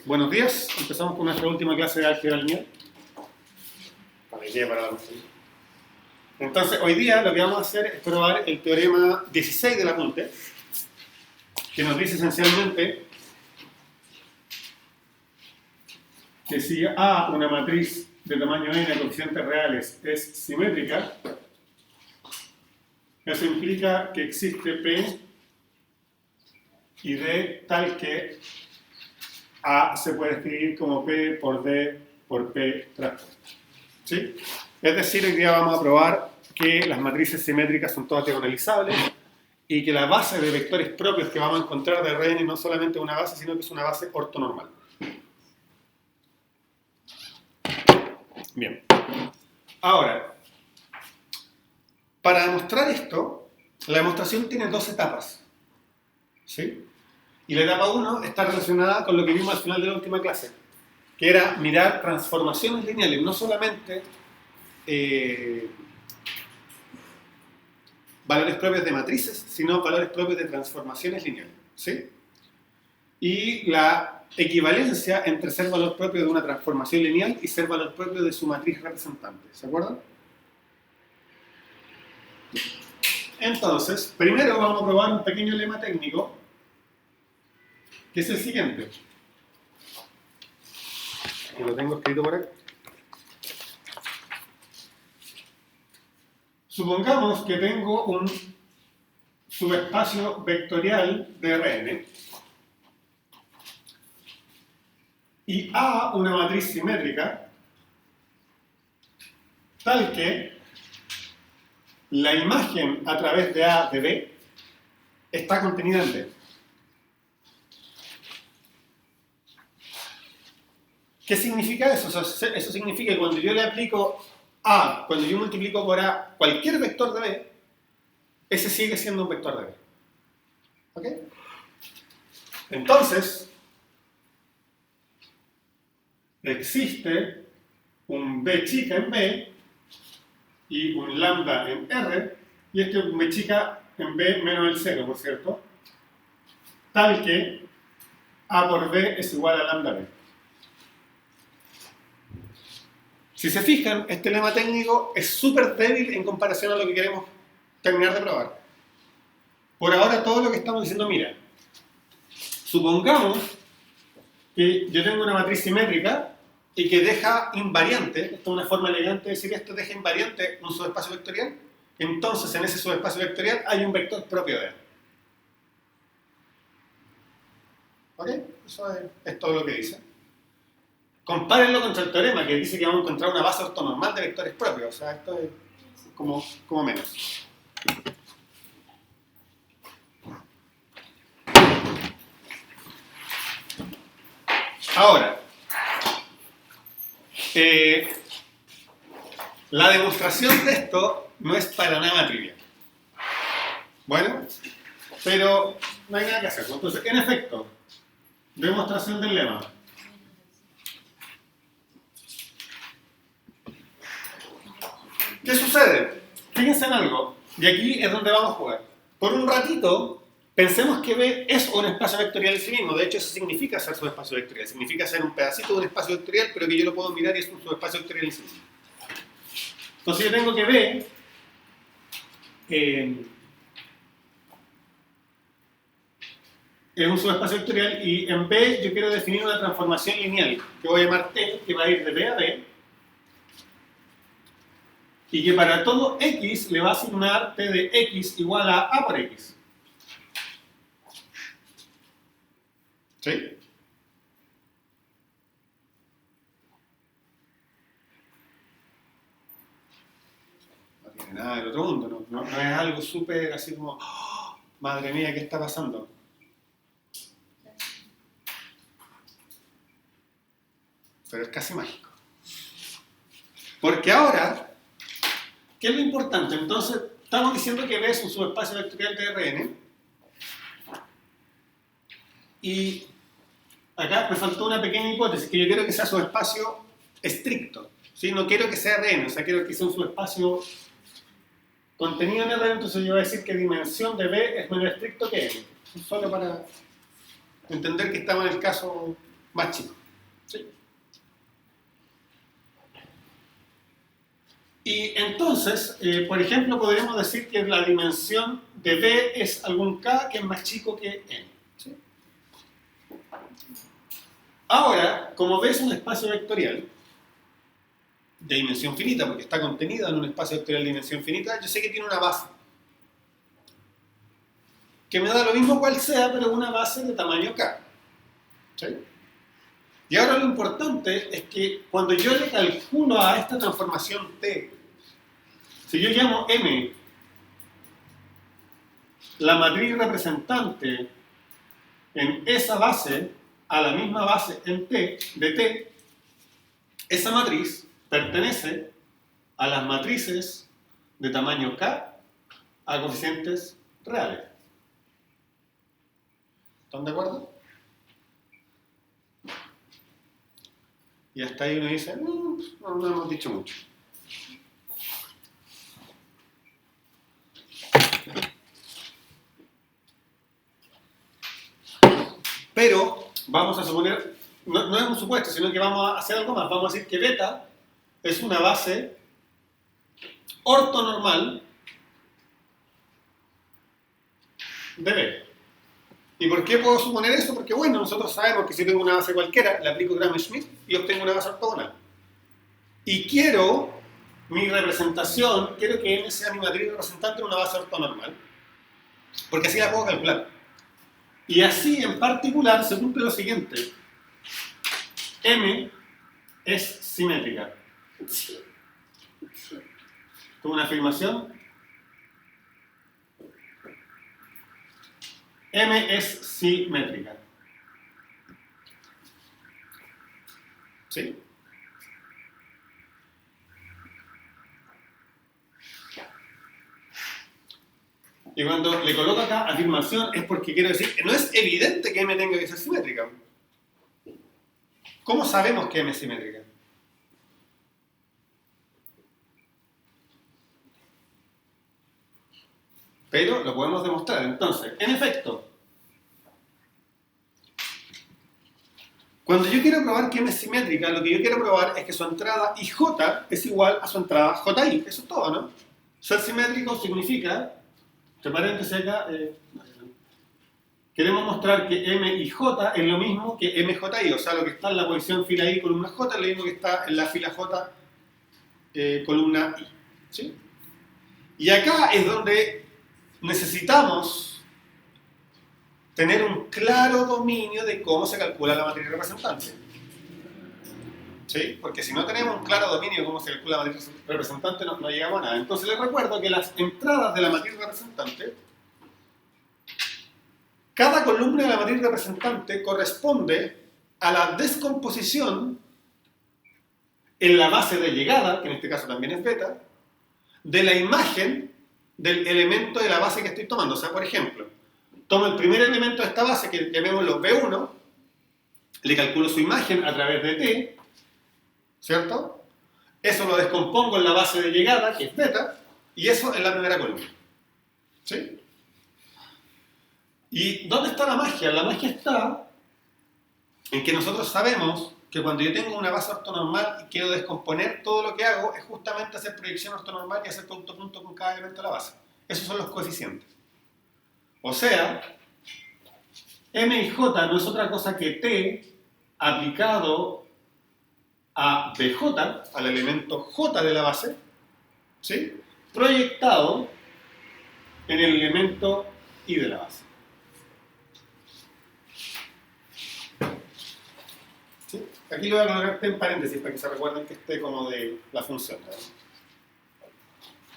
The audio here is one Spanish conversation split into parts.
Buenos días, empezamos con nuestra última clase de álgebra lineal. Entonces, hoy día lo que vamos a hacer es probar el teorema 16 del apunte, que nos dice esencialmente que si A, una matriz de tamaño n de coeficientes reales, es simétrica, eso implica que existe P y D tal que A se puede escribir como P por D por P transpuesta. ¿Sí? Es decir, hoy día vamos a probar que las matrices simétricas son todas diagonalizables y que la base de vectores propios que vamos a encontrar de Rn no solamente es una base, sino que es una base ortonormal. Bien. Ahora, para demostrar esto, la demostración tiene dos etapas. ¿Sí? Y la etapa 1 está relacionada con lo que vimos al final de la última clase, que era mirar transformaciones lineales, no solamente valores propios de matrices, sino valores propios de transformaciones lineales. ¿Sí? Y la equivalencia entre ser valor propio de una transformación lineal y ser valor propio de su matriz representante. ¿Se acuerdan? Entonces, primero vamos a probar un pequeño lema técnico, que es el siguiente. Y lo tengo escrito por aquí. Supongamos que tengo un subespacio vectorial de Rn y A una matriz simétrica tal que la imagen a través de A de B está contenida en D. ¿Qué significa eso? Eso significa que cuando yo le aplico A, cuando yo multiplico por A cualquier vector de B, ese sigue siendo un vector de B. ¿Ok? Entonces, existe un B chica en B y un lambda en R, y este es un B chica en B menos el 0, por cierto, tal que A por B es igual a lambda B. Si se fijan, este lema técnico es súper débil en comparación a lo que queremos terminar de probar. Por ahora todo lo que estamos diciendo, mira, supongamos que yo tengo una matriz simétrica y que deja invariante, esta es una forma elegante de decir esto, deja invariante un subespacio vectorial, entonces en ese subespacio vectorial hay un vector propio de él. ¿Ok? Eso es todo lo que dice. Compárenlo contra el teorema que dice que vamos a encontrar una base ortonormal de vectores propios. O sea, esto es como menos. Ahora, la demostración de esto no es para nada trivial. Bueno, pero no hay nada que hacer. Entonces, en efecto, demostración del lema. ¿Qué sucede? Fíjense en algo, y aquí es donde vamos a jugar. Por un ratito, pensemos que B es un espacio vectorial en sí mismo. De hecho, eso significa ser subespacio vectorial. Significa ser un pedacito de un espacio vectorial, pero que yo lo puedo mirar y es un subespacio vectorial en sí mismo. Entonces yo tengo que B es un subespacio vectorial y en B yo quiero definir una transformación lineal que voy a llamar T, que va a ir de B a B, y que para todo X le va a asignar T de X igual a A por X. ¿Sí? No tiene nada del otro mundo, no es algo súper así como, oh, madre mía, ¿qué está pasando? Pero es casi mágico. Porque ahora, ¿qué es lo importante? Entonces, estamos diciendo que B es un subespacio vectorial de Rn. Y acá me faltó una pequeña hipótesis, que yo quiero que sea subespacio estricto. ¿Sí? No quiero que sea Rn, o sea, quiero que sea un subespacio contenido en Rn, entonces yo voy a decir que dimensión de B es menos estricto que N. Solo para entender que estamos en el caso más chico. ¿Sí? Y entonces, por ejemplo, podríamos decir que la dimensión de B es algún K que es más chico que N. ¿Sí? Ahora, como B es un espacio vectorial de dimensión finita, porque está contenida en un espacio vectorial de dimensión finita, yo sé que tiene una base. Que me da lo mismo cual sea, pero una base de tamaño K. ¿Sí? Y ahora lo importante es que cuando yo le calculo a esta transformación T, si yo llamo M la matriz representante en esa base a la misma base en T, de T, esa matriz pertenece a las matrices de tamaño K a coeficientes reales. ¿Están de acuerdo? Y hasta ahí uno dice, no hemos dicho mucho. Pero vamos a suponer, no es un supuesto, sino que vamos a hacer algo más. Vamos a decir que beta es una base ortonormal de B. ¿Y por qué puedo suponer eso? Porque bueno, nosotros sabemos que si tengo una base cualquiera, le aplico Gram-Schmidt y obtengo una base ortogonal. Y quiero mi representación, quiero que M sea mi matriz representante en una base ortonormal, porque así la puedo calcular. Y así en particular se cumple lo siguiente. M es simétrica. ¿Tuvo una afirmación? M es simétrica. ¿Sí? Y cuando le coloco acá afirmación es porque quiero decir que no es evidente que M tenga que ser simétrica. ¿Cómo sabemos que M es simétrica? Pero lo podemos demostrar. Entonces, en efecto, cuando yo quiero probar que M es simétrica, lo que yo quiero probar es que su entrada IJ es igual a su entrada JI. Eso es todo, ¿no? Ser simétrico significa, entre paréntesis acá, queremos mostrar que M y J es lo mismo que MJI, o sea, lo que está en la posición fila I, columna J, es lo mismo que está en la fila J, columna I. ¿Sí? Y acá es donde necesitamos tener un claro dominio de cómo se calcula la matriz representante. ¿Sí? Porque si no tenemos un claro dominio de cómo se calcula la matriz representante, no llegamos a nada. Entonces les recuerdo que las entradas de la matriz representante, cada columna de la matriz representante corresponde a la descomposición en la base de llegada, que en este caso también es beta, de la imagen del elemento de la base que estoy tomando. O sea, por ejemplo, tomo el primer elemento de esta base, que llamémoslo B1, le calculo su imagen a través de T, ¿cierto? Eso lo descompongo en la base de llegada, que es beta, y eso en la primera columna. ¿Sí? ¿Y dónde está la magia? La magia está en que nosotros sabemos que cuando yo tengo una base ortonormal y quiero descomponer, todo lo que hago es justamente hacer proyección ortonormal y hacer punto a punto con cada elemento de la base. Esos son los coeficientes. O sea, M y J no es otra cosa que T aplicado a BJ, al elemento J de la base, ¿sí? Proyectado en el elemento I de la base. ¿Sí? Aquí lo voy a colocar en paréntesis para que se recuerden que esté como de la función, ¿verdad?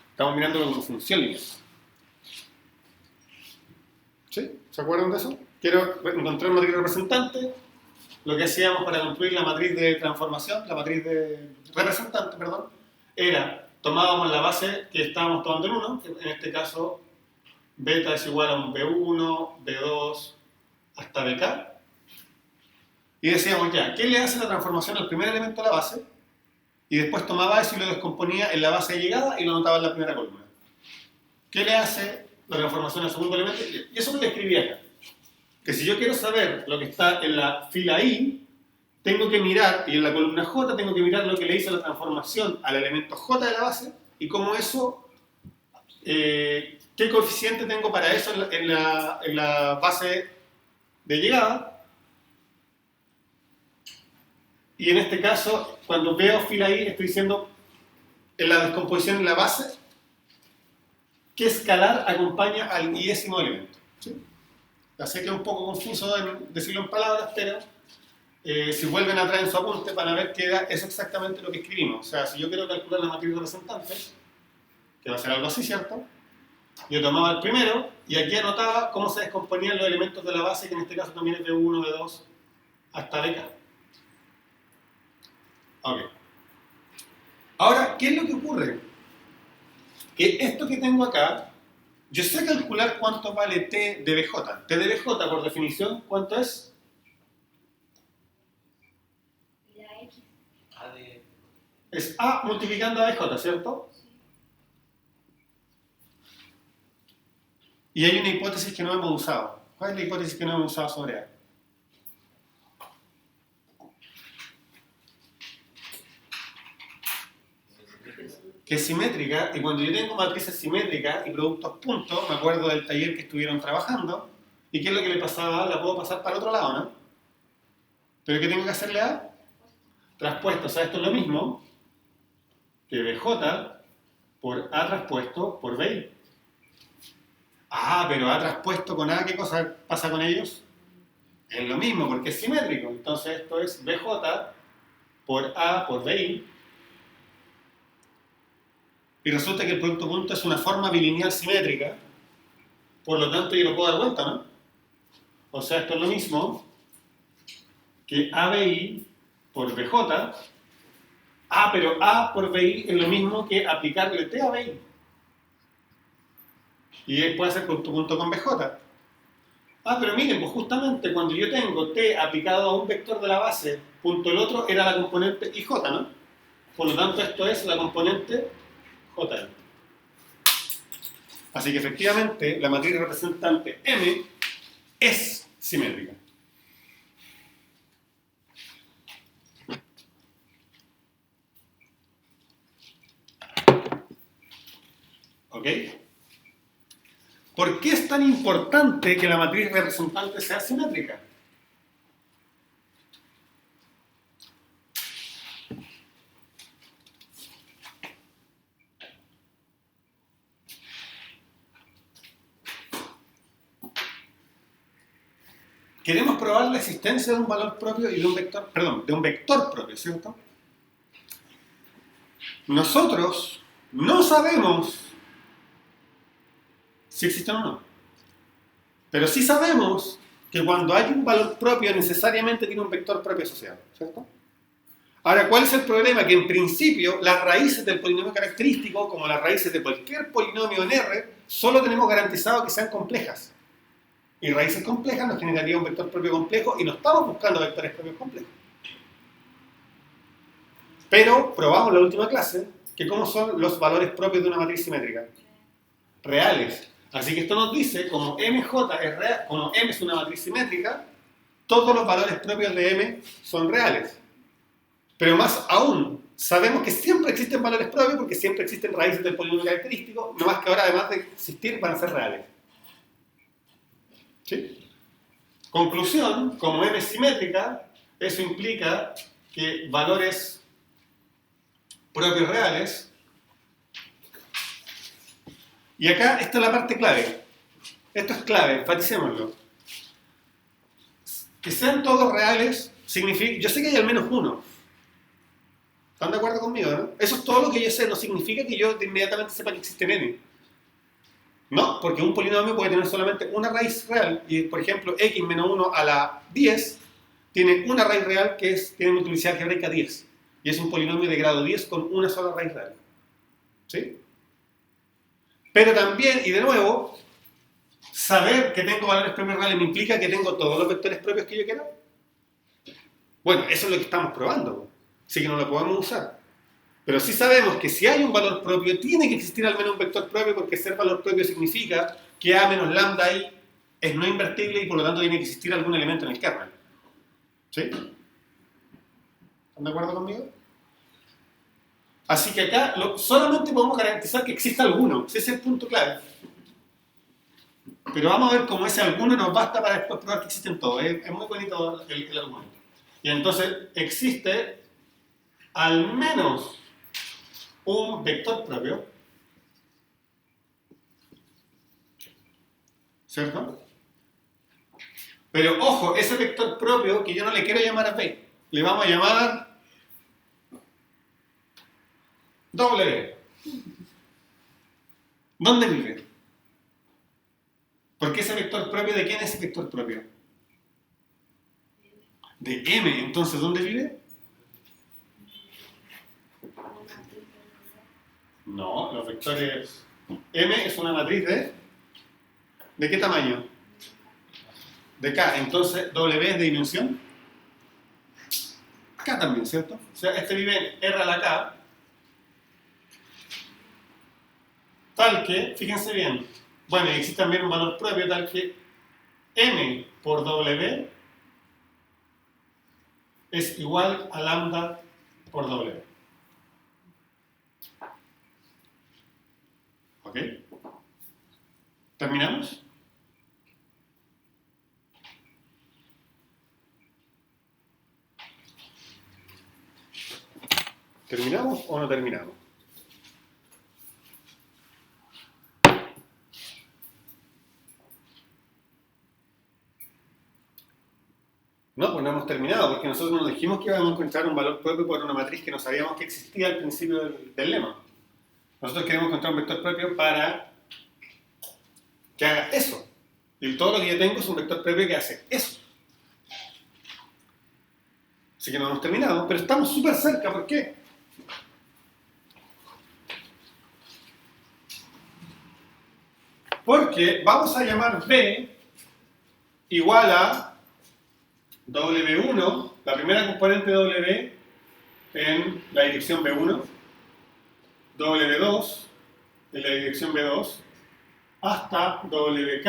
Estamos mirando como función lineal. ¿Sí? ¿Se acuerdan de eso? Quiero encontrar matriz representante. Lo que hacíamos para construir la matriz de transformación, la matriz de representante, perdón, era, tomábamos la base que estábamos tomando en 1, que en este caso beta es igual a un B1, B2, hasta BK, y decíamos ya, ¿qué le hace la transformación al primer elemento de la base? Y después tomaba eso y lo descomponía en la base de llegada y lo anotaba en la primera columna. ¿Qué le hace la transformación al segundo elemento? Y eso me lo escribí acá. Que si yo quiero saber lo que está en la fila I, tengo que mirar, y en la columna J tengo que mirar lo que le hizo la transformación al elemento J de la base y cómo eso, qué coeficiente tengo para eso en la base de llegada. Y en este caso, cuando veo fila I, estoy diciendo en la descomposición en la base, qué escalar acompaña al iésimo elemento. ¿Sí? Ya sé que es un poco confuso decirlo en palabras, pero si vuelven atrás en su apunte van a ver que es exactamente lo que escribimos. O sea, si yo quiero calcular la matriz representante, que va a ser algo así, ¿cierto? Yo tomaba el primero y aquí anotaba cómo se descomponían los elementos de la base, que en este caso también es de 1, de 2, hasta de K. Ok. Ahora, ¿qué es lo que ocurre? Que esto que tengo acá, yo sé calcular cuánto vale T de BJ. T de BJ, por definición, ¿cuánto es? La X. Es A multiplicando a BJ, ¿cierto? Y hay una hipótesis que no hemos usado. ¿Cuál es la hipótesis que no hemos usado sobre A? Que es simétrica, y cuando yo tengo matrices simétricas y productos puntos, me acuerdo del taller que estuvieron trabajando, y qué es lo que le pasaba, la puedo pasar para el otro lado, ¿no? ¿Pero qué tengo que hacerle a? Traspuesto, o sea, esto es lo mismo que BJ por A traspuesto por BI. Ah, pero A traspuesto con A, ¿qué cosa pasa con ellos? Es lo mismo, porque es simétrico. Entonces esto es BJ por A por BI. Y resulta que el producto punto es una forma bilineal simétrica. Por lo tanto, yo lo puedo dar vuelta, ¿no? O sea, esto es lo mismo que ABI por BJ. Ah, pero A por BI es lo mismo que aplicarle T a BI. Y después hacer producto punto con BJ. Ah, pero miren, pues justamente cuando yo tengo T aplicado a un vector de la base, punto el otro era la componente IJ, ¿no? Por lo tanto, esto es la componente JM. Así que efectivamente, la matriz representante M es simétrica. ¿Ok? ¿Por qué es tan importante que la matriz representante sea simétrica? Queremos probar la existencia de un valor propio y de un vector, perdón, de un vector propio, ¿cierto? Nosotros no sabemos si existen o no. Pero sí sabemos que cuando hay un valor propio necesariamente tiene un vector propio asociado, ¿cierto? Ahora, ¿cuál es el problema? Que en principio las raíces del polinomio característico, como las raíces de cualquier polinomio en R, solo tenemos garantizado que sean complejas. Y raíces complejas nos generaría un vector propio complejo y no estamos buscando vectores propios complejos. Pero probamos en la última clase que cómo son los valores propios de una matriz simétrica. Reales. Así que esto nos dice, como MJ es real, como M es una matriz simétrica, todos los valores propios de M son reales. Pero más aún, sabemos que siempre existen valores propios porque siempre existen raíces del polinomio característico, no más que ahora, además de existir, van a ser reales. ¿Sí? Conclusión, como M es simétrica, eso implica que valores propios reales. Y acá esta es la parte clave. Esto es clave, enfaticémoslo. Que sean todos reales significa... Yo sé que hay al menos uno. ¿Están de acuerdo conmigo, no? Eso es todo lo que yo sé, no significa que yo inmediatamente sepa que existe n. No, porque un polinomio puede tener solamente una raíz real. Y, por ejemplo, x menos 1 a la 10 tiene una raíz real que tiene multiplicidad algebraica 10. Y es un polinomio de grado 10 con una sola raíz real. ¿Sí? Pero también, y de nuevo, saber que tengo valores propios reales me implica que tengo todos los vectores propios que yo quiero. Bueno, eso es lo que estamos probando. Así que no lo podemos usar. Pero sí sabemos que si hay un valor propio, tiene que existir al menos un vector propio, porque ser valor propio significa que A menos lambda I es no invertible y por lo tanto tiene que existir algún elemento en el kernel. ¿Sí? ¿Están de acuerdo conmigo? Así que acá solamente podemos garantizar que exista alguno. Ese es el punto clave. Pero vamos a ver cómo ese alguno nos basta para después probar que existen todos. Es muy bonito el argumento. Y entonces existe al menos un vector propio, ¿cierto? Pero ojo, ese vector propio que yo no le quiero llamar B, le vamos a llamar W. ¿Dónde vive? Porque ese vector propio, ¿de quién es ese vector propio? De M. Entonces, ¿dónde vive? No, los vectores... M es una matriz ¿de qué tamaño? De K. Entonces, W es de dimensión K también, ¿cierto? O sea, este vive en R a la K, tal que, fíjense bien, bueno, y existe también un valor propio tal que M por W es igual a lambda por W. ¿Ok? ¿Terminamos? ¿Terminamos o no terminamos? No, pues no hemos terminado, porque nosotros nos dijimos que íbamos a encontrar un valor propio por una matriz que no sabíamos que existía al principio del lema. Nosotros queremos encontrar un vector propio para que haga eso. Y todo lo que yo tengo es un vector propio que hace eso. Así que no hemos terminado, pero estamos súper cerca. ¿Por qué? Porque vamos a llamar B igual a W1, la primera componente de W en la dirección B1, W2 en la dirección B2, hasta WK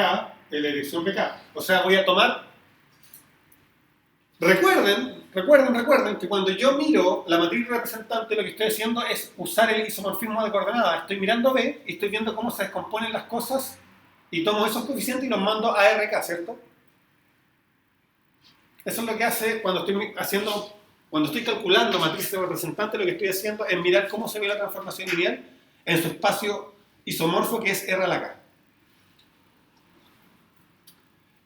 en la dirección BK. O sea, voy a tomar... Recuerden que cuando yo miro la matriz representante, lo que estoy haciendo es usar el isomorfismo de coordenadas. Estoy mirando B y estoy viendo cómo se descomponen las cosas y tomo esos coeficientes y los mando a RK, ¿cierto? Eso es lo que hace cuando estoy calculando matrices representantes, lo que estoy haciendo es mirar cómo se ve la transformación lineal en su espacio isomorfo que es R a la K.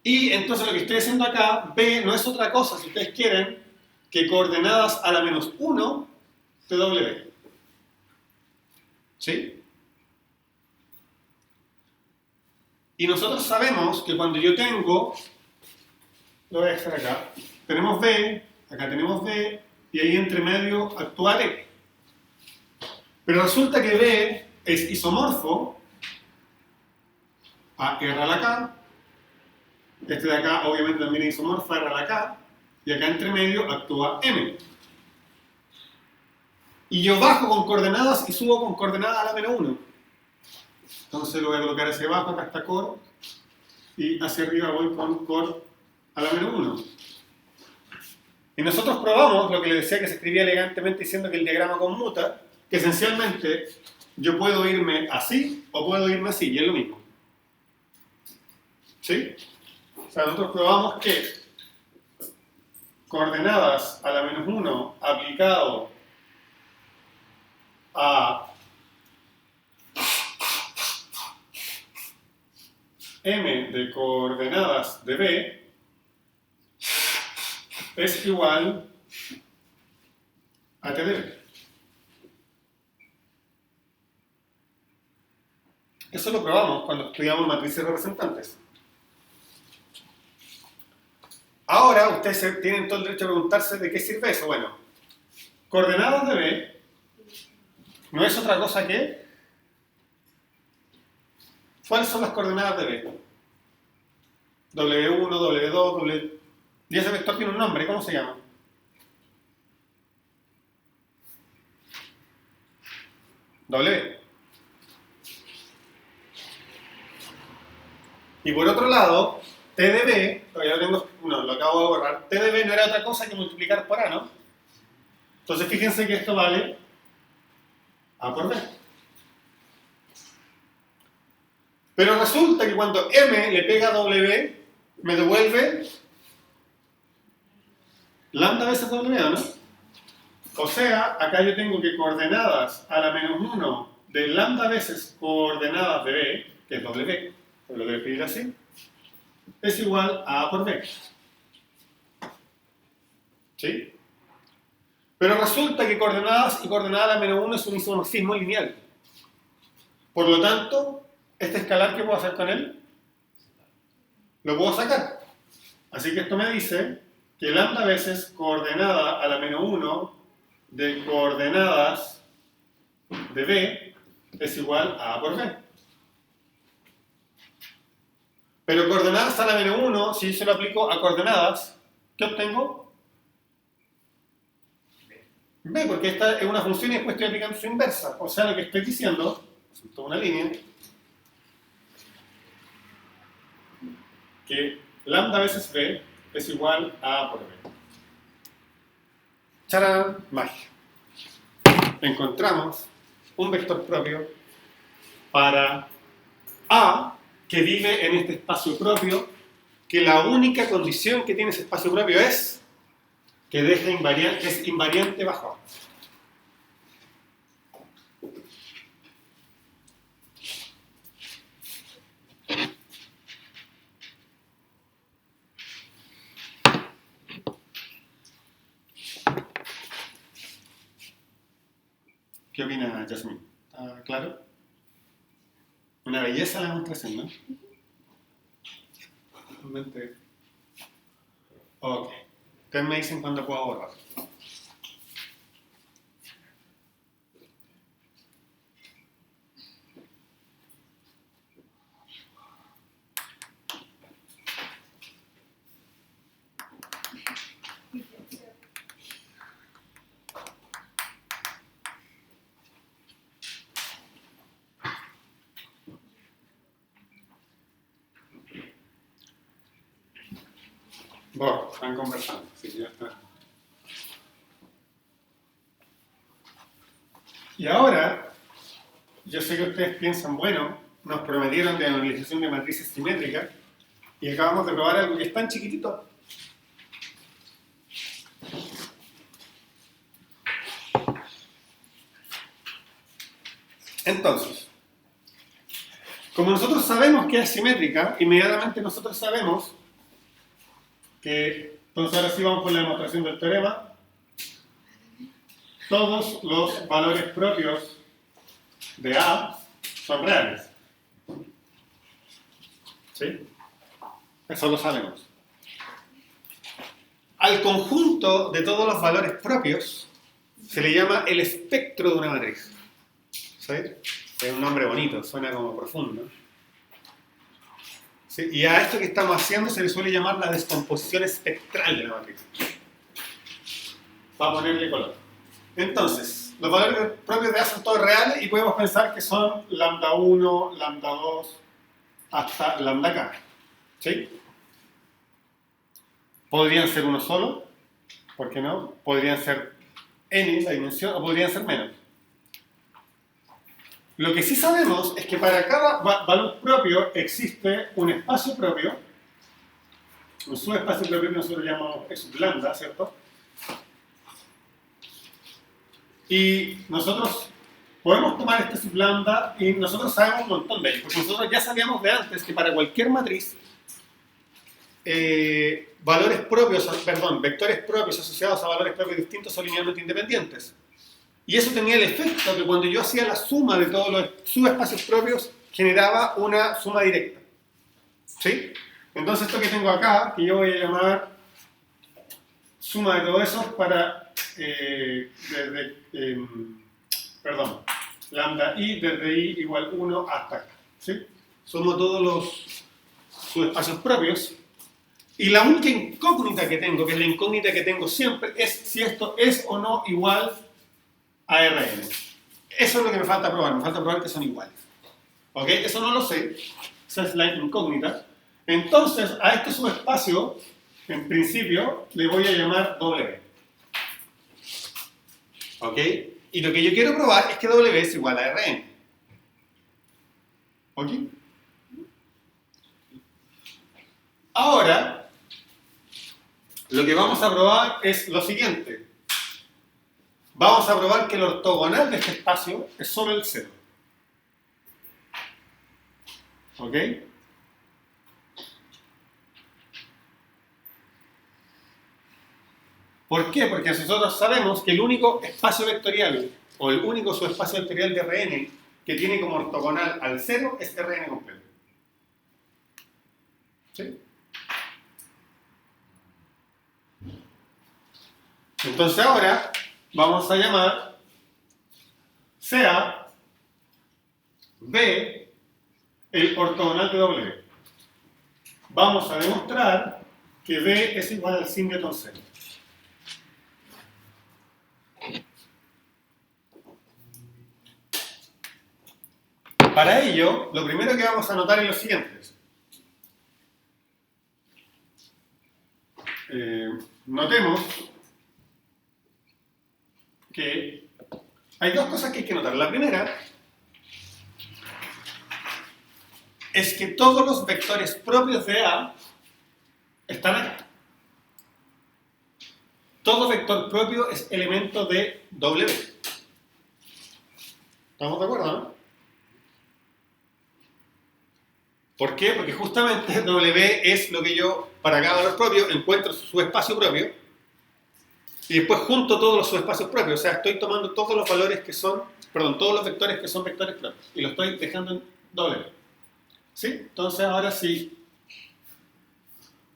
Y entonces lo que estoy haciendo acá, B no es otra cosa, si ustedes quieren, que coordenadas a la menos 1 de W. ¿Sí? Y nosotros sabemos que cuando yo tengo, lo voy a dejar acá, tenemos B, acá tenemos B, y ahí entre medio actúa D. Pero resulta que B es isomorfo a R a la K, este de acá obviamente también es isomorfo a R a la K, y acá entre medio actúa M. Y yo bajo con coordenadas y subo con coordenadas a la menos 1. Entonces lo voy a colocar hacia abajo, acá está core, y hacia arriba voy con core a la menos 1. Y nosotros probamos lo que les decía que se escribía elegantemente diciendo que el diagrama conmuta, que esencialmente yo puedo irme así o puedo irme así, y es lo mismo. ¿Sí? O sea, nosotros probamos que coordenadas a la menos 1 aplicado a M de coordenadas de B es igual a T de B. Eso lo probamos cuando estudiamos matrices representantes. Ahora ustedes tienen todo el derecho a preguntarse de qué sirve eso. Bueno, coordenadas de B no es otra cosa que... ¿Cuáles son las coordenadas de B? W1, W2, W... Y ese vector tiene un nombre, ¿cómo se llama? W. Y por otro lado, T de B, todavía lo tengo, no, lo acabo de borrar, T de B no era otra cosa que multiplicar por A, ¿no? Entonces fíjense que esto vale A por B. Pero resulta que cuando M le pega a W, me devuelve lambda veces W, ¿no? O sea, acá yo tengo que coordenadas a la menos 1 de lambda veces coordenadas de B, que es W, lo voy a escribir así, es igual a A por B. ¿Sí? Pero resulta que coordenadas y coordenada a la menos 1 es un isomorfismo lineal. Por lo tanto, este escalar, ¿qué puedo hacer con él? Lo puedo sacar. Así que esto me dice que lambda veces coordenada a la menos 1 de coordenadas de B es igual a A por B. Pero coordenadas a la menos 1, si yo se lo aplico a coordenadas, ¿qué obtengo? B, porque esta es una función y después estoy aplicando su inversa. O sea, lo que estoy diciendo, es toda una línea, que lambda veces B es igual a A por B. ¡Charán! Magia. Encontramos un vector propio para A que vive en este espacio propio, que la única condición que tiene ese espacio propio es que deja invariante, que es invariante bajo A. ¿Qué opina Yasmin? ¿Está claro? Una belleza la demostración, ¿no? Realmente. Ok. Ustedes me dicen cuándo puedo borrar. Bueno, están conversando, así que ya está. Y ahora, yo sé que ustedes piensan, bueno, nos prometieron de analización de matrices simétricas y acabamos de probar algo que es tan chiquitito. Entonces, como nosotros sabemos que es simétrica, inmediatamente nosotros sabemos que, entonces ahora sí vamos con la demostración del teorema, todos los valores propios de A son reales. ¿Sí? Eso lo sabemos. Al conjunto de todos los valores propios se le llama el espectro de una matriz. ¿Sí? Es un nombre bonito, suena como profundo. ¿Sí? Y a esto que estamos haciendo se le suele llamar la descomposición espectral de la matriz. Para ponerle color. Entonces, los valores propios de A son todos reales y podemos pensar que son lambda 1, lambda 2, hasta lambda k. ¿Sí? Podrían ser uno solo, ¿por qué no? Podrían ser n la dimensión o podrían ser menos. Lo que sí sabemos es que para cada valor propio existe un espacio propio, un subespacio propio que nosotros llamamos sub lambda, ¿cierto? Y nosotros podemos tomar este sub lambda y nosotros sabemos un montón de ellos, porque nosotros ya sabíamos de antes que para cualquier matriz, vectores propios asociados a valores propios distintos son linealmente independientes. Y eso tenía el efecto que cuando yo hacía la suma de todos los subespacios propios, generaba una suma directa. ¿Sí? Entonces esto que tengo acá, que yo voy a llamar suma de todo eso para lambda i desde i igual 1 hasta acá. ¿Sí? Sumo todos los subespacios propios. Y la única incógnita que tengo, que es la incógnita que tengo siempre, es si esto es o no igual a Rn. Eso es lo que me falta probar que son iguales. ¿Ok? Eso no lo sé, esa es la incógnita. Entonces, a este subespacio, en principio, le voy a llamar W. ¿Ok? Y lo que yo quiero probar es que W es igual a Rn. ¿Ok? Ahora, lo que vamos a probar es lo siguiente. Vamos a probar que el ortogonal de este espacio es solo el 0. ¿Ok? ¿Por qué? Porque nosotros sabemos que el único espacio vectorial o el único subespacio vectorial de Rn que tiene como ortogonal al 0 es Rn completo. ¿Sí? Entonces ahora vamos a llamar sea B el ortogonal de W. Vamos a demostrar que B es igual al singleton 0. Para ello, lo primero que vamos a notar es lo siguiente. Notemos que hay dos cosas que hay que notar. La primera es que todos los vectores propios de A están acá. Todo vector propio es elemento de W. ¿Estamos de acuerdo, no? ¿Por qué? Porque justamente W es lo que yo, para cada valor propio, encuentro su espacio propio y después junto todos los subespacios propios. O sea, estoy tomando todos los valores que son, perdón, todos los vectores que son vectores propios y los estoy dejando en W. ¿Sí? Entonces ahora sí,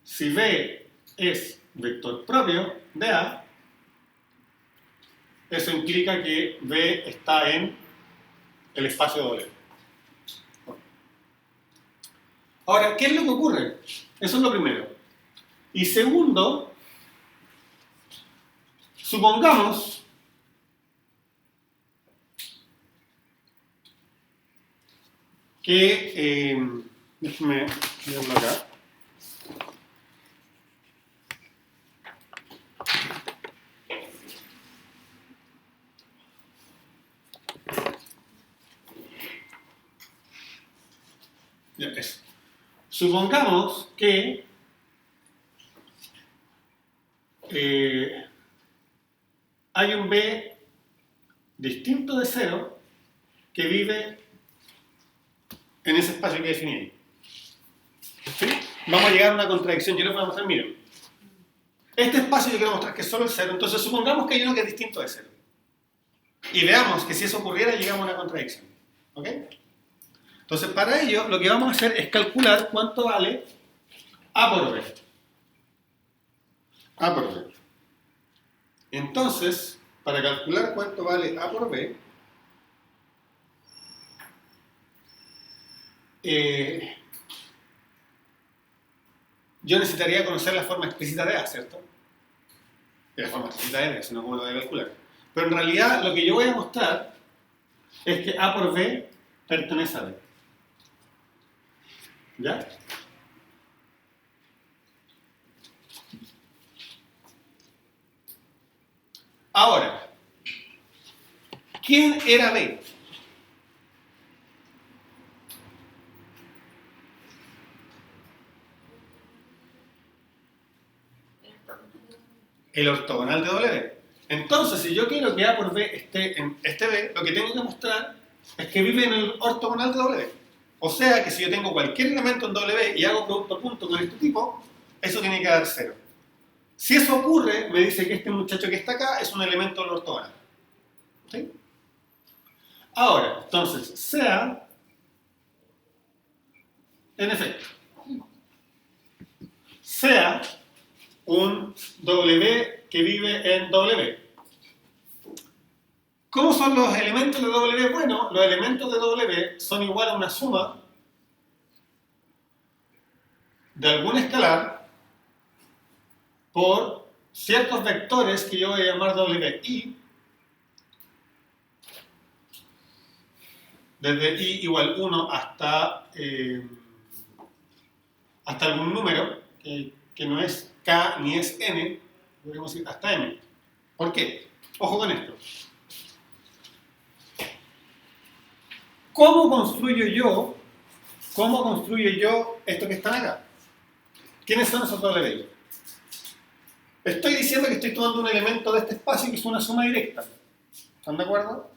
si B es vector propio de A, eso implica que B está en el espacio W. Ahora, ¿qué es lo que ocurre? Eso es lo primero. Y segundo, supongamos que, déjenme verlo acá. Ya, eso. Supongamos que hay un B distinto de 0 que vive en ese espacio que definí ahí. ¿Sí? Vamos a llegar a una contradicción. Yo les voy a mostrar, miren. Este espacio yo quiero mostrar que es solo el 0, entonces supongamos que hay uno que es distinto de 0. Y veamos que si eso ocurriera llegamos a una contradicción. ¿Ok? Entonces para ello lo que vamos a hacer es calcular cuánto vale A por B. A por B. Entonces, para calcular cuánto vale A por B, yo necesitaría conocer la forma explícita de A, ¿cierto? La forma explícita de B, sino cómo lo voy a calcular. Pero en realidad lo que yo voy a mostrar es que A por B pertenece a B. ¿Ya? Ahora, ¿quién era B? El ortogonal de W. Entonces, si yo quiero que A por B esté en este B, lo que tengo que mostrar es que vive en el ortogonal de W. O sea que si yo tengo cualquier elemento en W y hago producto punto con este tipo, eso tiene que dar 0. Si eso ocurre, me dice que este muchacho que está acá es un elemento del ortogonal. ¿Sí? Ahora, entonces, sea, en efecto, sea un W que vive en W. ¿Cómo son los elementos de W? Bueno, los elementos de W son igual a una suma de algún escalar por ciertos vectores que yo voy a llamar WI, desde I igual 1 hasta algún número, que no es K ni es N, podríamos decir hasta M. ¿Por qué? Ojo con esto. ¿Cómo construyo yo esto que están acá? ¿Quiénes son esos W? Estoy diciendo que estoy tomando un elemento de este espacio que es una suma directa. ¿Están de acuerdo?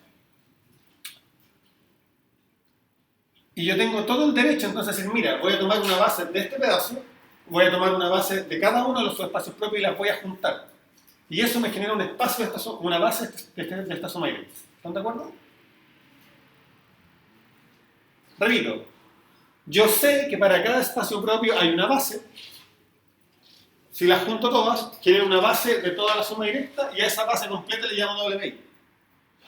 Y yo tengo todo el derecho entonces a decir, mira, voy a tomar una base de este pedazo, voy a tomar una base de cada uno de los subespacios propios y las voy a juntar. Y eso me genera un espacio de esta suma, una base de esta suma directa. ¿Están de acuerdo? Repito, yo sé que para cada espacio propio hay una base. Si las junto todas, genero una base de toda la suma directa y a esa base completa le llamo WI.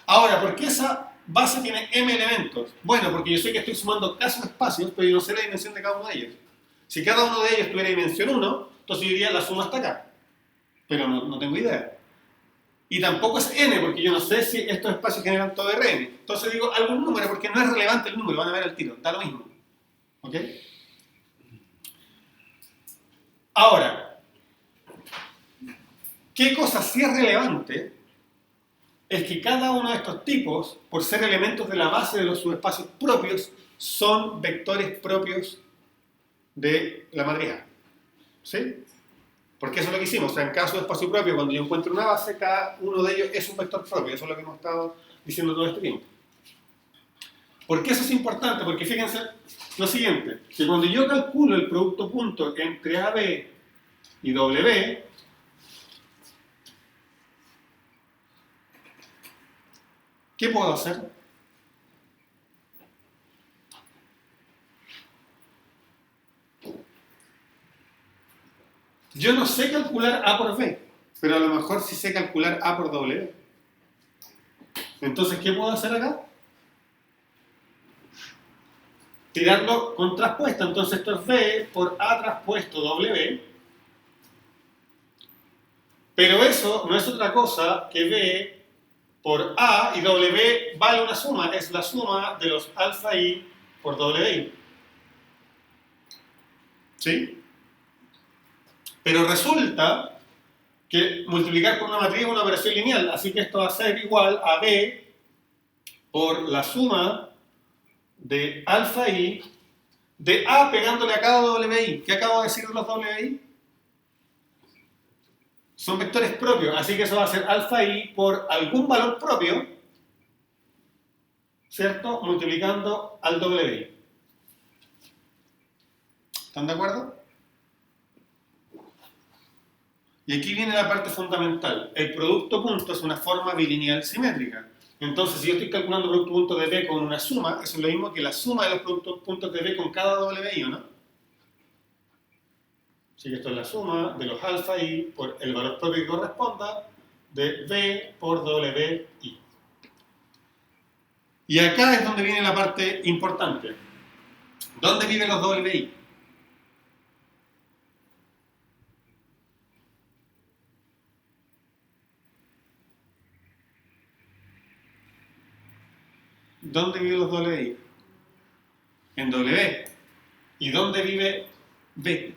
Ahora, ¿por qué esa base tiene m elementos? Bueno, porque yo sé que estoy sumando casos espacios, pero yo no sé la dimensión de cada uno de ellos. Si cada uno de ellos tuviera dimensión 1, entonces yo diría la suma está acá. Pero no tengo idea. Y tampoco es n, porque yo no sé si estos espacios generan todo Rn. Entonces digo algún número, porque no es relevante el número, van a ver al tiro, da lo mismo. ¿Ok? Ahora, ¿qué cosa sí es relevante? Es que cada uno de estos tipos, por ser elementos de la base de los subespacios propios, son vectores propios de la matriz A. ¿Sí? Porque eso es lo que hicimos. O sea, en cada subespacio propio, cuando yo encuentro una base, cada uno de ellos es un vector propio. Eso es lo que hemos estado diciendo todo este tiempo. ¿Por qué eso es importante? Porque fíjense lo siguiente, que cuando yo calculo el producto punto entre AB y W, ¿qué puedo hacer? Yo no sé calcular A por B, pero a lo mejor sí sé calcular A por W. Entonces, ¿qué puedo hacer acá? Tirarlo con traspuesta. Entonces, esto es B por A traspuesto W. Pero eso no es otra cosa que B por A y W vale una suma. Es la suma de los alfa I por WI. ¿Sí? Pero resulta que multiplicar por una matriz es una operación lineal, así que esto va a ser igual a B por la suma de alfa I de A pegándole a cada WI. ¿Qué acabo de decir de los WI? Son vectores propios, así que eso va a ser alfa I por algún valor propio, ¿cierto? Multiplicando al WI. ¿Están de acuerdo? Y aquí viene la parte fundamental. El producto punto es una forma bilineal simétrica. Entonces, si yo estoy calculando el producto punto de B con una suma, eso es lo mismo que la suma de los productos puntos de B con cada WI, ¿o no? Así que esto es la suma de los alfa I por el valor propio que corresponda de B por WI. Y acá es donde viene la parte importante. ¿Dónde viven los WI? ¿Dónde viven los WI? En W. ¿Y dónde vive B?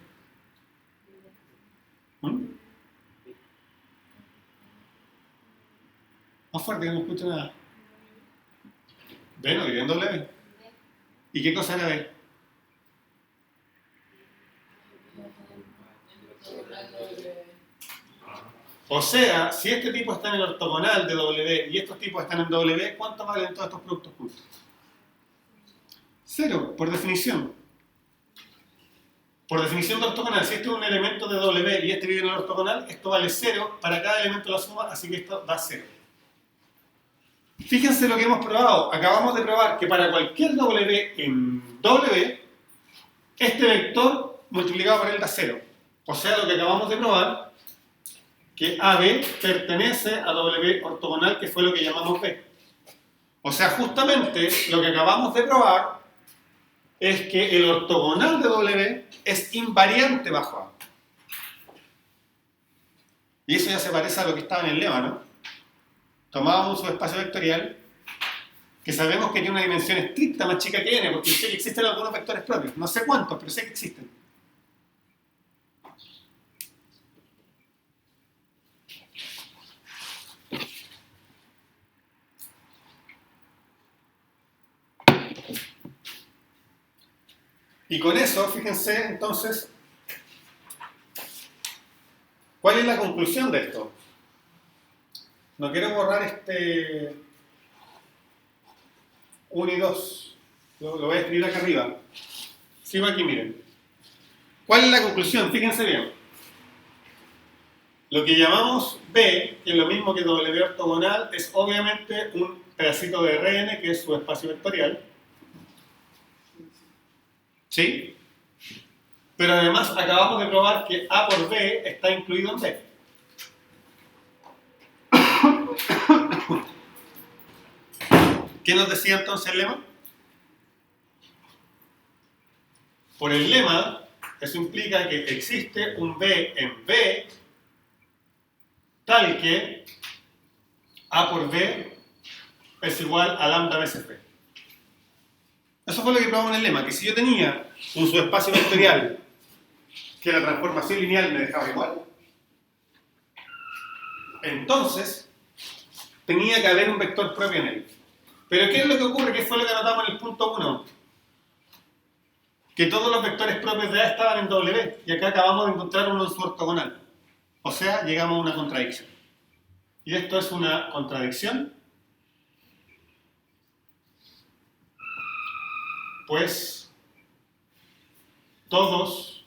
Más fuerte, que no escucho nada. B no vive en W. ¿Y qué cosa era B? O sea, si este tipo está en el ortogonal de W y estos tipos están en W, ¿cuánto valen todos estos productos juntos? 0, por definición. Por definición de ortogonal, si este es un elemento de W y este vive en el ortogonal, esto vale 0 para cada elemento de la suma, así que esto da 0. Fíjense lo que hemos probado. Acabamos de probar que para cualquier W en W, este vector multiplicado por él da 0. O sea, lo que acabamos de probar, que AB pertenece a W ortogonal, que fue lo que llamamos B. O sea, justamente lo que acabamos de probar es que el ortogonal de W es invariante bajo A. Y eso ya se parece a lo que estaba en el lema, ¿no? Tomábamos un subespacio vectorial que sabemos que tiene una dimensión estricta más chica que n, porque sé que existen algunos vectores propios. No sé cuántos, pero sé que existen. Y con eso, fíjense, entonces, ¿cuál es la conclusión de esto? No quiero borrar este 1 y 2. Lo voy a escribir acá arriba. Sigo aquí, miren. ¿Cuál es la conclusión? Fíjense bien. Lo que llamamos B, que es lo mismo que W ortogonal, es obviamente un pedacito de Rn, que es su espacio vectorial. ¿Sí? Pero además acabamos de probar que A por B está incluido en B. ¿Qué nos decía entonces el lema? Por el lema, eso implica que existe un B en B tal que A por B es igual a lambda veces B. Eso fue lo que probamos en el lema, que si yo tenía un subespacio vectorial que la transformación lineal me dejaba igual, entonces tenía que haber un vector propio en él. Pero ¿qué es lo que ocurre? ¿Qué fue lo que anotamos en el punto 1? Que todos los vectores propios de A estaban en W, y acá acabamos de encontrar uno en su ortogonal. O sea, llegamos a una contradicción. ¿Y esto es una contradicción? Pues todos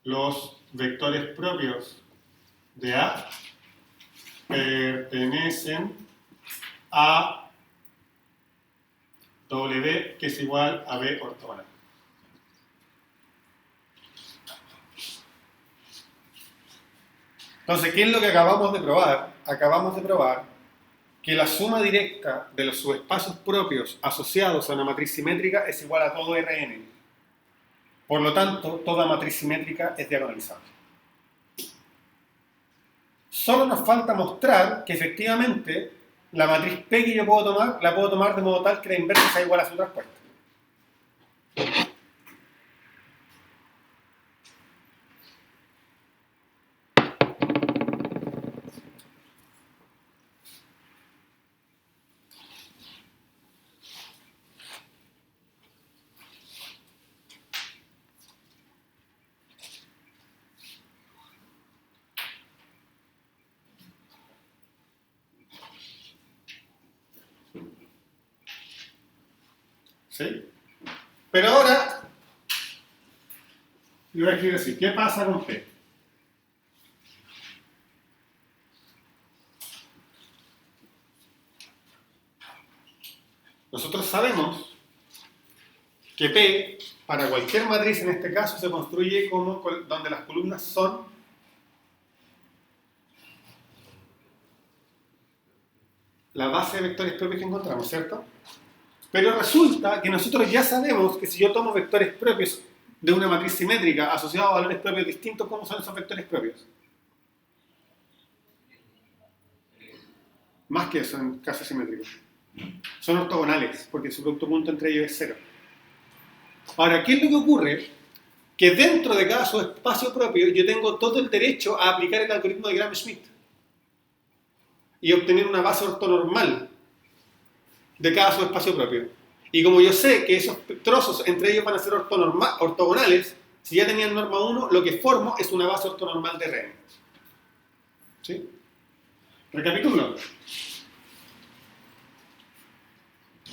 los vectores propios de A pertenecen a W, que es igual a B ortogonal. Entonces, ¿qué es lo que acabamos de probar? Acabamos de probar que la suma directa de los subespacios propios asociados a una matriz simétrica es igual a todo Rn. Por lo tanto, toda matriz simétrica es diagonalizable. Solo nos falta mostrar que efectivamente la matriz P que yo puedo tomar, la puedo tomar de modo tal que la inversa sea igual a su respuesta. ¿Sí? Pero ahora, yo voy a escribir así, ¿qué pasa con P? Nosotros sabemos que P, para cualquier matriz en este caso, se construye como donde las columnas son la base de vectores propios que encontramos, ¿cierto? Pero resulta que nosotros ya sabemos que si yo tomo vectores propios de una matriz simétrica asociados a valores propios distintos, ¿cómo son esos vectores propios? Más que eso en casos simétricos. Son ortogonales, porque su producto punto entre ellos es 0. Ahora, ¿qué es lo que ocurre? Que dentro de cada subespacio propio yo tengo todo el derecho a aplicar el algoritmo de Gram-Schmidt y obtener una base ortonormal de cada subespacio propio. Y como yo sé que esos trozos entre ellos van a ser ortogonales, si ya tenían norma 1, lo que formo es una base ortonormal de Rn. ¿Sí? Recapitulo.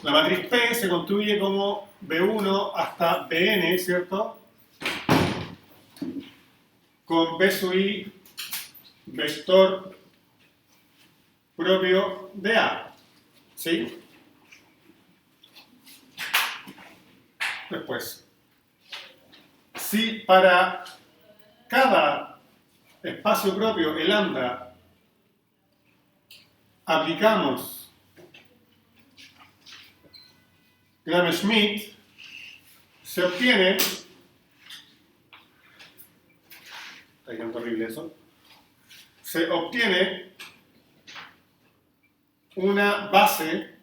La matriz P se construye como B1 hasta Bn, ¿cierto? Con B sub I vector propio de A. ¿Sí? Después, si para cada espacio propio, el lambda, aplicamos Gram-Schmidt, se obtiene, está quedando horrible eso, se obtiene una base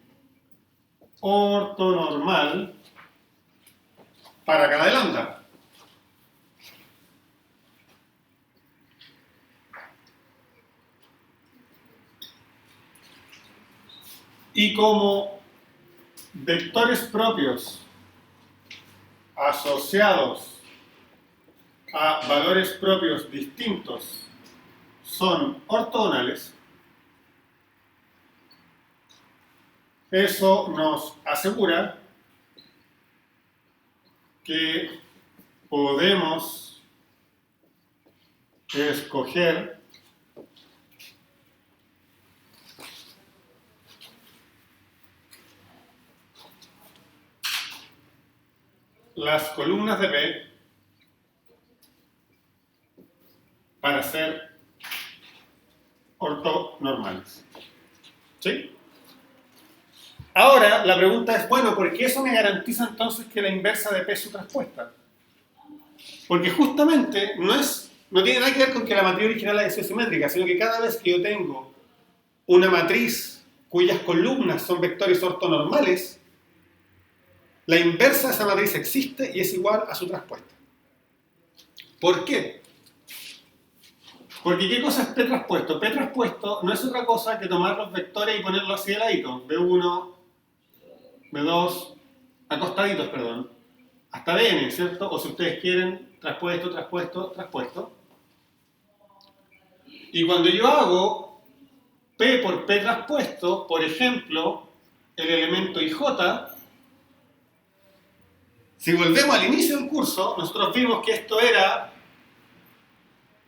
ortonormal para cada lambda. Y como vectores propios asociados a valores propios distintos son ortogonales, eso nos asegura que podemos escoger las columnas de P para ser ortonormales. ¿Sí? Ahora, la pregunta es, bueno, ¿por qué eso me garantiza entonces que la inversa de P es su traspuesta? Porque justamente no tiene nada que ver con que la matriz original es simétrica, sino que cada vez que yo tengo una matriz cuyas columnas son vectores ortonormales, la inversa de esa matriz existe y es igual a su traspuesta. ¿Por qué? Porque ¿qué cosa es P traspuesto? P traspuesto no es otra cosa que tomar los vectores y ponerlos así de ladito. B1, B2, acostaditos, perdón. Hasta Bn, ¿cierto? O si ustedes quieren, traspuesto, traspuesto, traspuesto. Y cuando yo hago P por P traspuesto, por ejemplo, el elemento IJ, si volvemos al inicio del curso, nosotros vimos que esto era...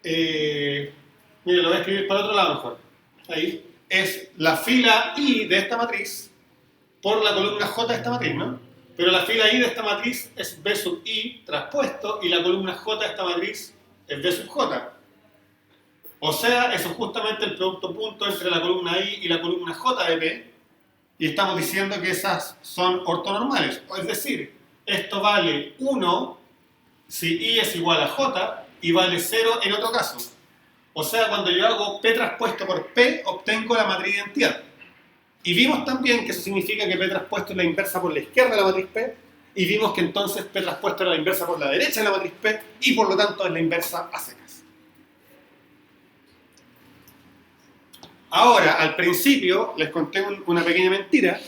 mire, lo voy a escribir para otro lado mejor. Ahí. Es la fila I de esta matriz por la columna J de esta matriz, ¿no? Pero la fila I de esta matriz es B sub I traspuesto y la columna J de esta matriz es B sub J. O sea, eso es justamente el producto punto entre la columna I y la columna J de P. Y estamos diciendo que esas son ortonormales. Es decir, esto vale 1 si I es igual a J y vale 0 en otro caso. O sea, cuando yo hago P traspuesto por P, obtengo la matriz de identidad. Y vimos también que eso significa que P traspuesto es la inversa por la izquierda de la matriz P, y vimos que entonces P traspuesto es la inversa por la derecha de la matriz P, y por lo tanto es la inversa a secas. Ahora, al principio les conté una pequeña mentira,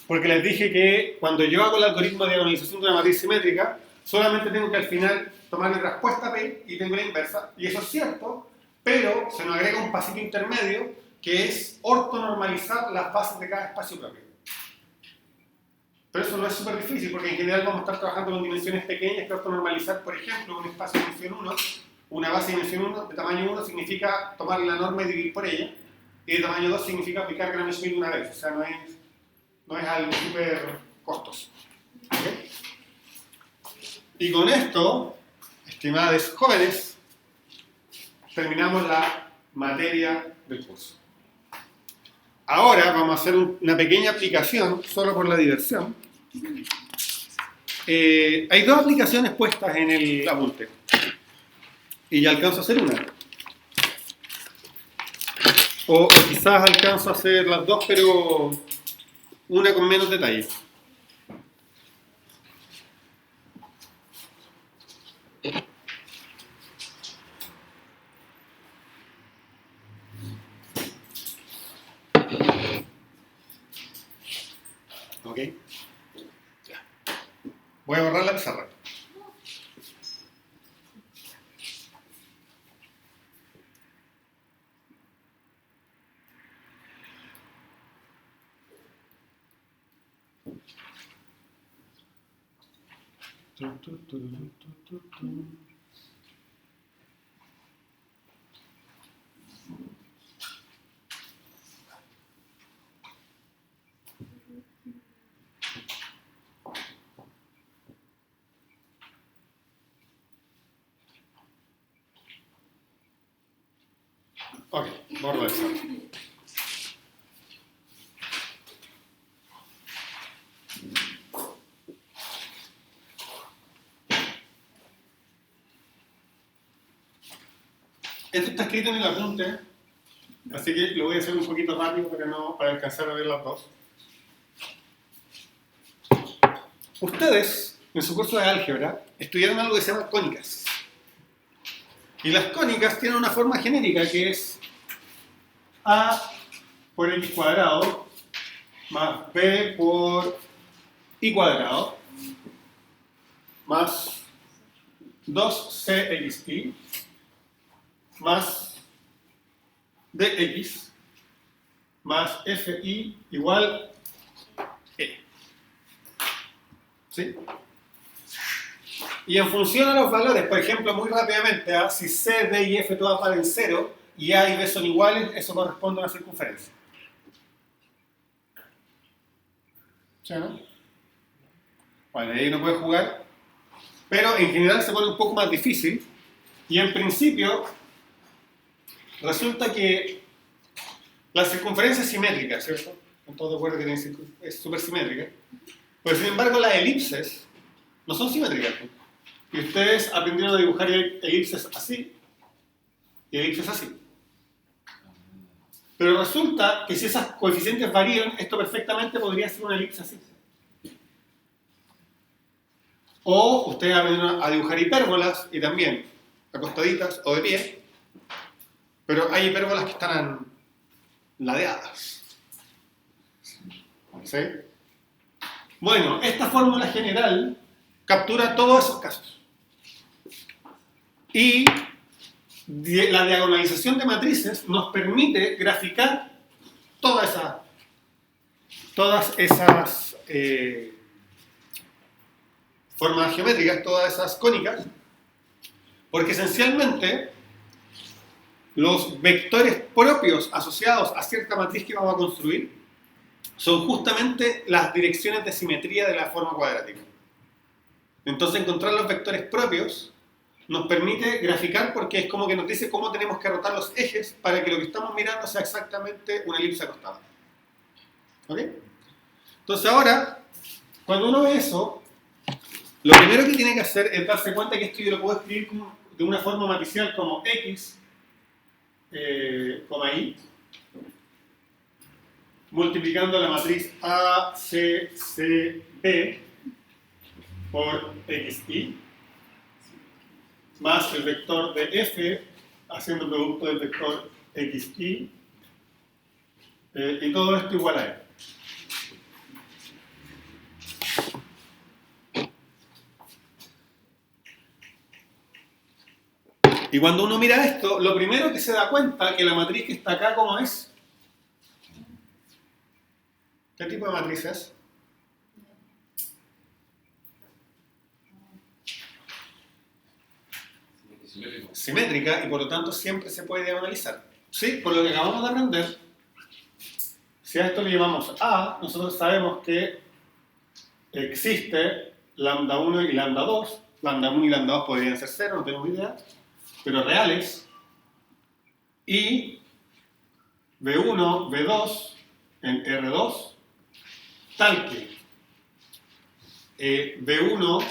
porque les dije que cuando yo hago el algoritmo de diagonalización de una matriz simétrica, solamente tengo que al final tomar la traspuesta P y tengo la inversa, y eso es cierto, pero se nos agrega un pasito intermedio que es ortonormalizar las bases de cada espacio propio. Pero eso no es súper difícil, porque en general vamos a estar trabajando con dimensiones pequeñas que ortonormalizar, por ejemplo, un espacio de dimensión 1, una base de dimensión 1, de tamaño 1 significa tomar la norma y dividir por ella, y de tamaño 2 significa aplicar Gran Schmidt una vez, o sea, no es algo súper costoso. ¿Okay? Y con esto, estimados jóvenes, terminamos la materia del curso. Ahora vamos a hacer una pequeña aplicación, solo por la diversión. Hay dos aplicaciones puestas en el apunte. Y ya alcanzo a hacer una. O quizás alcanzo a hacer las dos, pero una con menos detalle. ¿Ok? Ya. Voy a borrar la pizarra. Ok, borro eso. Esto está escrito en el apunte, así que lo voy a hacer un poquito rápido para alcanzar a ver las dos. Ustedes, en su curso de álgebra, estudiaron algo que se llama cónicas. Y las cónicas tienen una forma genérica que es A por X cuadrado más B por Y cuadrado más 2CXY más DX más FI igual E. ¿Sí? Y en función a los valores, por ejemplo, muy rápidamente, si C, D y F todas valen 0 y A y B son iguales, eso corresponde a una circunferencia. ¿Sí o no? Bueno, ahí uno puede jugar, pero en general se pone un poco más difícil y en principio resulta que la circunferencia es simétrica, ¿cierto? ¿Están todos de acuerdo que es súper simétrica? Pero sin embargo las elipses no son simétricas. Y ustedes aprendieron a dibujar elipses así y elipses así. Pero resulta que si esas coeficientes varían, esto perfectamente podría ser una elipse así. O ustedes aprendieron a dibujar hipérbolas y también acostaditas o de pie, pero hay hipérbolas que están ladeadas. ¿Sí? Bueno, esta fórmula general captura todos esos casos. Y la diagonalización de matrices nos permite graficar todas esas formas geométricas, todas esas cónicas, porque esencialmente los vectores propios asociados a cierta matriz que vamos a construir son justamente las direcciones de simetría de la forma cuadrática. Entonces encontrar los vectores propios nos permite graficar porque es como que nos dice cómo tenemos que rotar los ejes para que lo que estamos mirando sea exactamente una elipse acostada. ¿Ok? Entonces ahora, cuando uno ve eso, lo primero que tiene que hacer es darse cuenta que esto yo lo puedo escribir de una forma matricial como X, y, multiplicando la matriz ACCB por XY, más el vector de F, haciendo producto del vector XY, y todo esto igual a E. Y cuando uno mira esto, lo primero que se da cuenta es que la matriz que está acá, ¿cómo es? ¿Qué tipo de matriz es? Simétrica y por lo tanto siempre se puede diagonalizar. ¿Sí? Por lo que acabamos de aprender, si a esto le llamamos A, nosotros sabemos que existe lambda 1 y lambda 2. Lambda 1 y lambda 2 podrían ser 0, no tengo idea, pero reales. Y B1, B2 en R2, tal que B1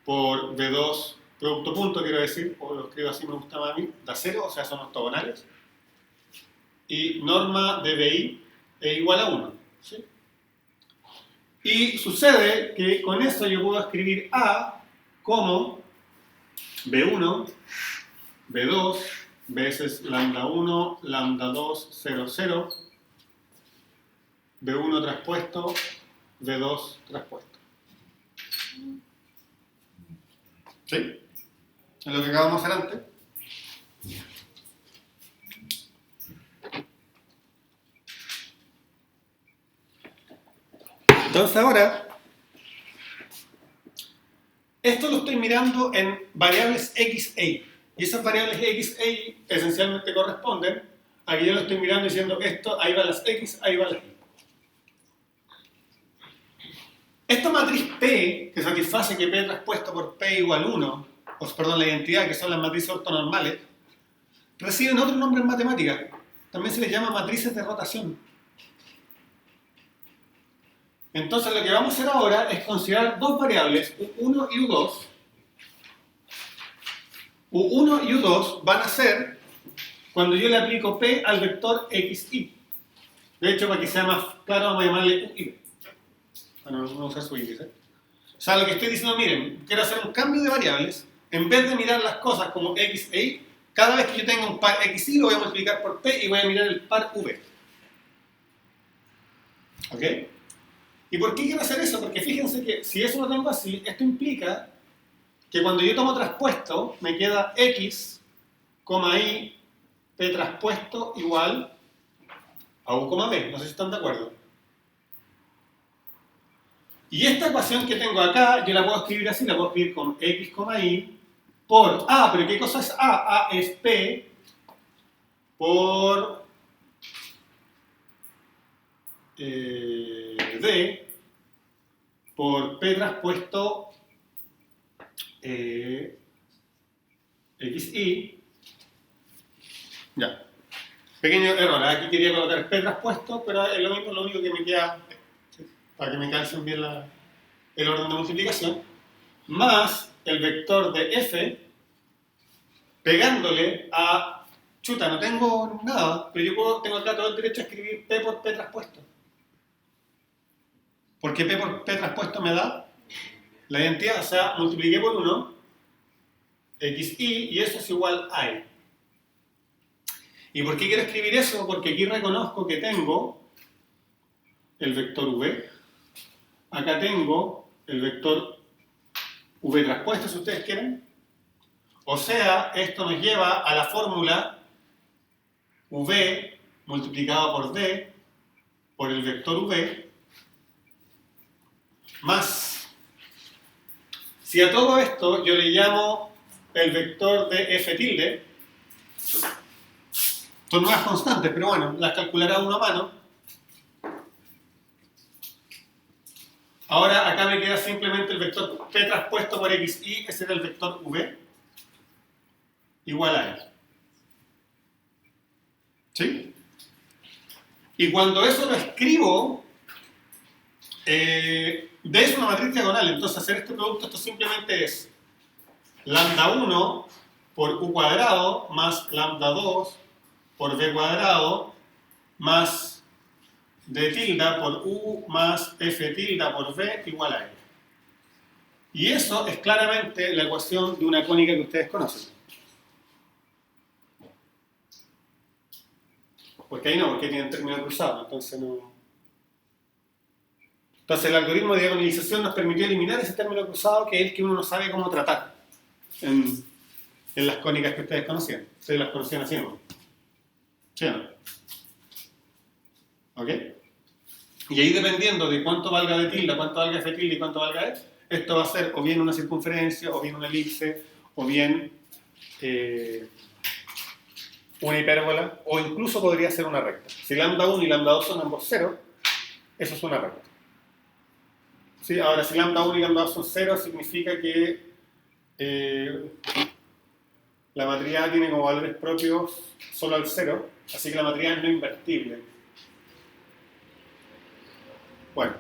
por B2 producto punto, quiero decir, o lo escribo así, me gustaba a mí, da 0, o sea, son ortogonales. Y norma de BI es igual a 1. ¿Sí? Y sucede que con eso yo puedo escribir A como B1, B2, veces lambda 1, lambda 2, 0, 0, B1 traspuesto, B2 traspuesto. ¿Sí? Es lo que acabamos de hacer antes. Entonces ahora, esto lo estoy mirando en variables XA. Y esas variables XA esencialmente corresponden a que yo lo estoy mirando diciendo esto, ahí van las X, ahí van las Y. Esta matriz P, que satisface que P traspuesto por P igual 1, la identidad, que son las matrices ortonormales, reciben otro nombre en matemática. También se les llama matrices de rotación. Entonces lo que vamos a hacer ahora es considerar dos variables, U1 y U2. U1 y U2 van a ser cuando yo le aplico P al vector XY. De hecho, para que sea más claro, vamos a llamarle UI. Para no usar su índice. O sea, lo que estoy diciendo, miren, quiero hacer un cambio de variables. En vez de mirar las cosas como XY, cada vez que yo tenga un par XY lo voy a multiplicar por P y voy a mirar el par V. ¿Ok? ¿Y por qué quiero hacer eso? Porque fíjense que si eso lo tengo así, esto implica que cuando yo tomo traspuesto, me queda x, y, p traspuesto igual a u, b. No sé si están de acuerdo. Y esta ecuación que tengo acá, yo la puedo escribir así, la puedo escribir con x, y por a, pero ¿qué cosa es a? A es p por d por p traspuesto xy. Ya. Pequeño error, aquí quería colocar p traspuesto, pero es lo mismo, lo único que me queda, para que me calcen bien el orden de multiplicación, más el vector de f, pegándole a, chuta, no tengo nada, pero yo tengo acá todo el derecho a escribir p por p traspuesto. Porque p por p traspuesto me da la identidad, o sea, multipliqué por 1, xy, y eso es igual a y. ¿Y por qué quiero escribir eso? Porque aquí reconozco que tengo el vector v, acá tengo el vector v traspuesto, si ustedes quieren. O sea, esto nos lleva a la fórmula v multiplicado por d por el vector v más, si a todo esto yo le llamo el vector de f tilde, son nuevas constantes, pero bueno, las calculará uno a mano. Ahora acá me queda simplemente el vector p traspuesto por xy, ese era el vector v, igual a él. ¿Sí? Y cuando eso lo escribo, D es una matriz diagonal, entonces hacer este producto, esto simplemente es lambda 1 por u cuadrado más lambda 2 por b cuadrado más d tilde por u más f tilde por b igual a e. Y eso es claramente la ecuación de una cónica que ustedes conocen. Porque ahí no, porque tienen término cruzado, entonces no. Entonces el algoritmo de diagonalización nos permitió eliminar ese término cruzado, que es el que uno no sabe cómo tratar en las cónicas que ustedes conocían. Ustedes las conocían así, ¿no? ¿Sí o no? ¿Ok? Y ahí, dependiendo de cuánto valga d tilde, cuánto valga f tilde y cuánto valga e, esto va a ser o bien una circunferencia, o bien una elipse, o bien una hipérbola, o incluso podría ser una recta. Si lambda 1 y lambda 2 son ambos 0, eso es una recta. ¿Sí? Ahora, si lambda 1 y lambda 2 son 0, significa que la matriz A tiene como valores propios solo al 0, así que la matriz A es no invertible. Bueno,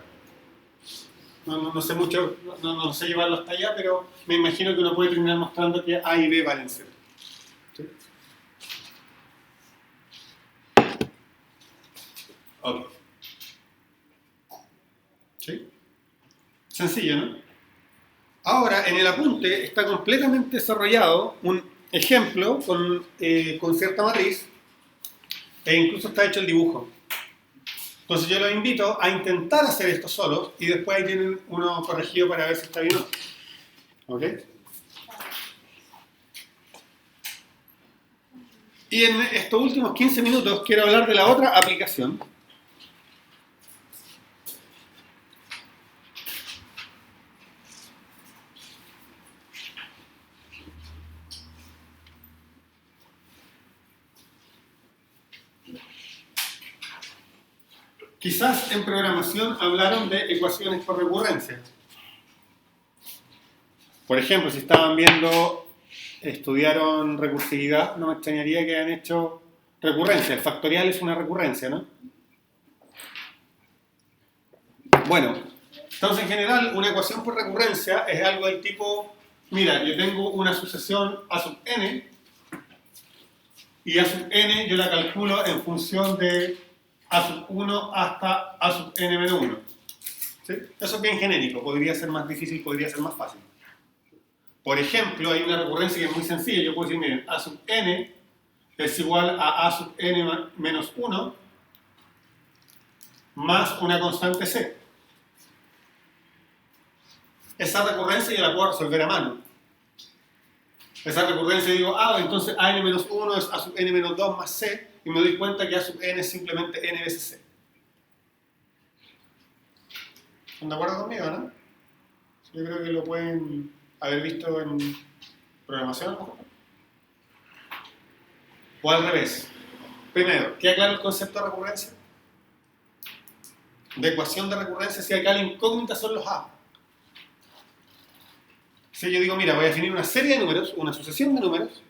no sé mucho, no sé llevarlo hasta allá, pero me imagino que uno puede terminar mostrando que A y B valen 0. ¿Sí? Ok. ¿Sí? Sencillo, ¿no? Ahora, en el apunte está completamente desarrollado un ejemplo con cierta matriz, e incluso está hecho el dibujo. Entonces yo los invito a intentar hacer esto solos y después ahí tienen uno corregido para ver si está bien o no. ¿Ok? Y en estos últimos 15 minutos quiero hablar de la otra aplicación. Quizás en programación hablaron de ecuaciones por recurrencia. Por ejemplo, si estaban estudiaron recursividad, no me extrañaría que hayan hecho recurrencia. El factorial es una recurrencia, ¿no? Bueno, entonces en general una ecuación por recurrencia es algo del tipo, mira, yo tengo una sucesión a sub n, y a sub n yo la calculo en función de a sub 1 hasta a sub n menos 1. ¿Sí? Eso es bien genérico, podría ser más difícil, podría ser más fácil. Por ejemplo, hay una recurrencia que es muy sencilla, yo puedo decir, miren, a sub n es igual a sub n menos 1 más una constante c. esa recurrencia yo la puedo resolver a mano. Esa recurrencia digo, entonces an-1 es a sub n-2 más c, y me doy cuenta que a sub n es simplemente n veces c. ¿Están de acuerdo conmigo, no? Yo creo que lo pueden haber visto en programación, ¿no? O al revés. Primero, ¿queda claro el concepto de recurrencia? De ecuación de recurrencia, si acá la incógnita son los a. Si yo digo, mira, voy a definir una serie de números, una sucesión de números,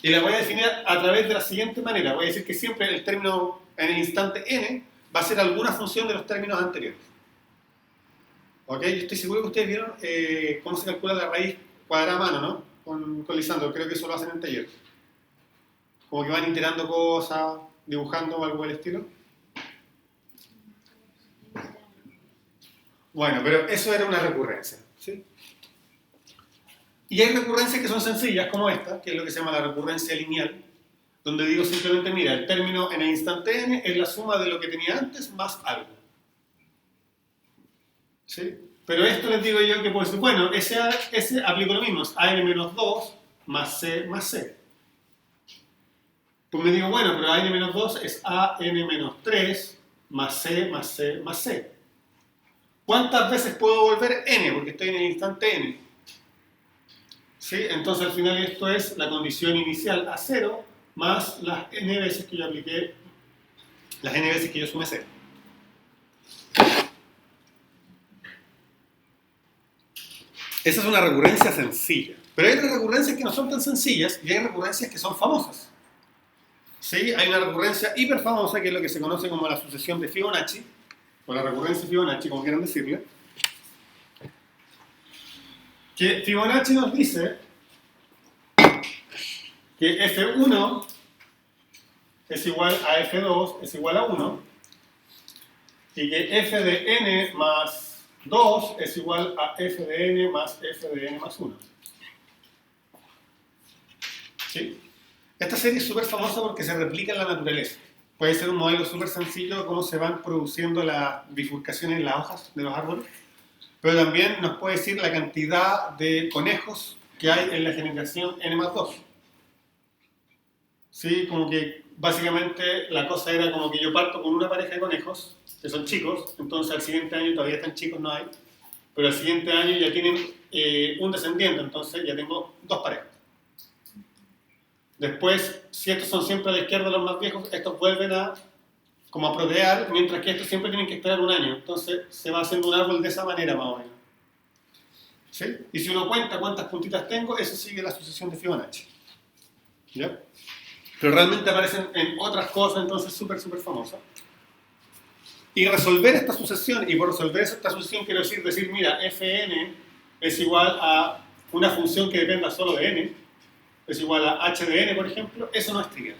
y la voy a definir a través de la siguiente manera. Voy a decir que siempre el término en el instante n va a ser alguna función de los términos anteriores. ¿Ok? Yo estoy seguro que ustedes vieron cómo se calcula la raíz cuadrada a mano, ¿no? Con Lisandro, creo que eso lo hacen en taller. Como que van iterando cosas, dibujando o algo del estilo. Bueno, pero eso era una recurrencia, ¿sí? Y hay recurrencias que son sencillas, como esta, que es lo que se llama la recurrencia lineal, donde digo simplemente, mira, el término en el instante n es la suma de lo que tenía antes más algo. ¿Sí? Pero esto les digo yo que puedo decir, bueno, ese aplico lo mismo, es an-2 más c. Pues me digo, bueno, pero an-2 es an-3 más c más c más c. ¿Cuántas veces puedo volver n? Porque estoy en el instante n. ¿Sí? Entonces al final esto es la condición inicial a 0 más las n veces que yo apliqué, las n veces que yo sumé 0. Esa es una recurrencia sencilla. Pero hay otras recurrencias que no son tan sencillas y hay recurrencias que son famosas. ¿Sí? Hay una recurrencia hiper famosa que es lo que se conoce como la sucesión de Fibonacci, o la recurrencia Fibonacci, como quieran decirle. Que Fibonacci nos dice que F1 es igual a F2 es igual a 1 y que F de n más 2 es igual a F de n más F de n más 1. ¿Sí? Esta serie es súper famosa porque se replica en la naturaleza. Puede ser un modelo súper sencillo de cómo se van produciendo las bifurcaciones en las hojas de los árboles, pero también nos puede decir la cantidad de conejos que hay en la generación n más 2. ¿Sí? Como que básicamente la cosa era como que yo parto con una pareja de conejos, que son chicos, entonces al siguiente año todavía están chicos, no hay, pero al siguiente año ya tienen un descendiente, entonces ya tengo 2 parejas. Después, si estos son siempre a la izquierda los más viejos, estos vuelven como a procrear, mientras que estos siempre tienen que esperar un año. Entonces se va haciendo un árbol de esa manera más o menos. ¿Sí? Y si uno cuenta cuántas puntitas tengo, eso sigue la sucesión de Fibonacci. ¿Ya? Pero realmente aparecen en otras cosas, entonces súper famosas. Y resolver esta sucesión, y por resolver esta sucesión quiero decir, mira, Fn es igual a una función que dependa solo de n, es igual a h de n, por ejemplo, eso no es trivial.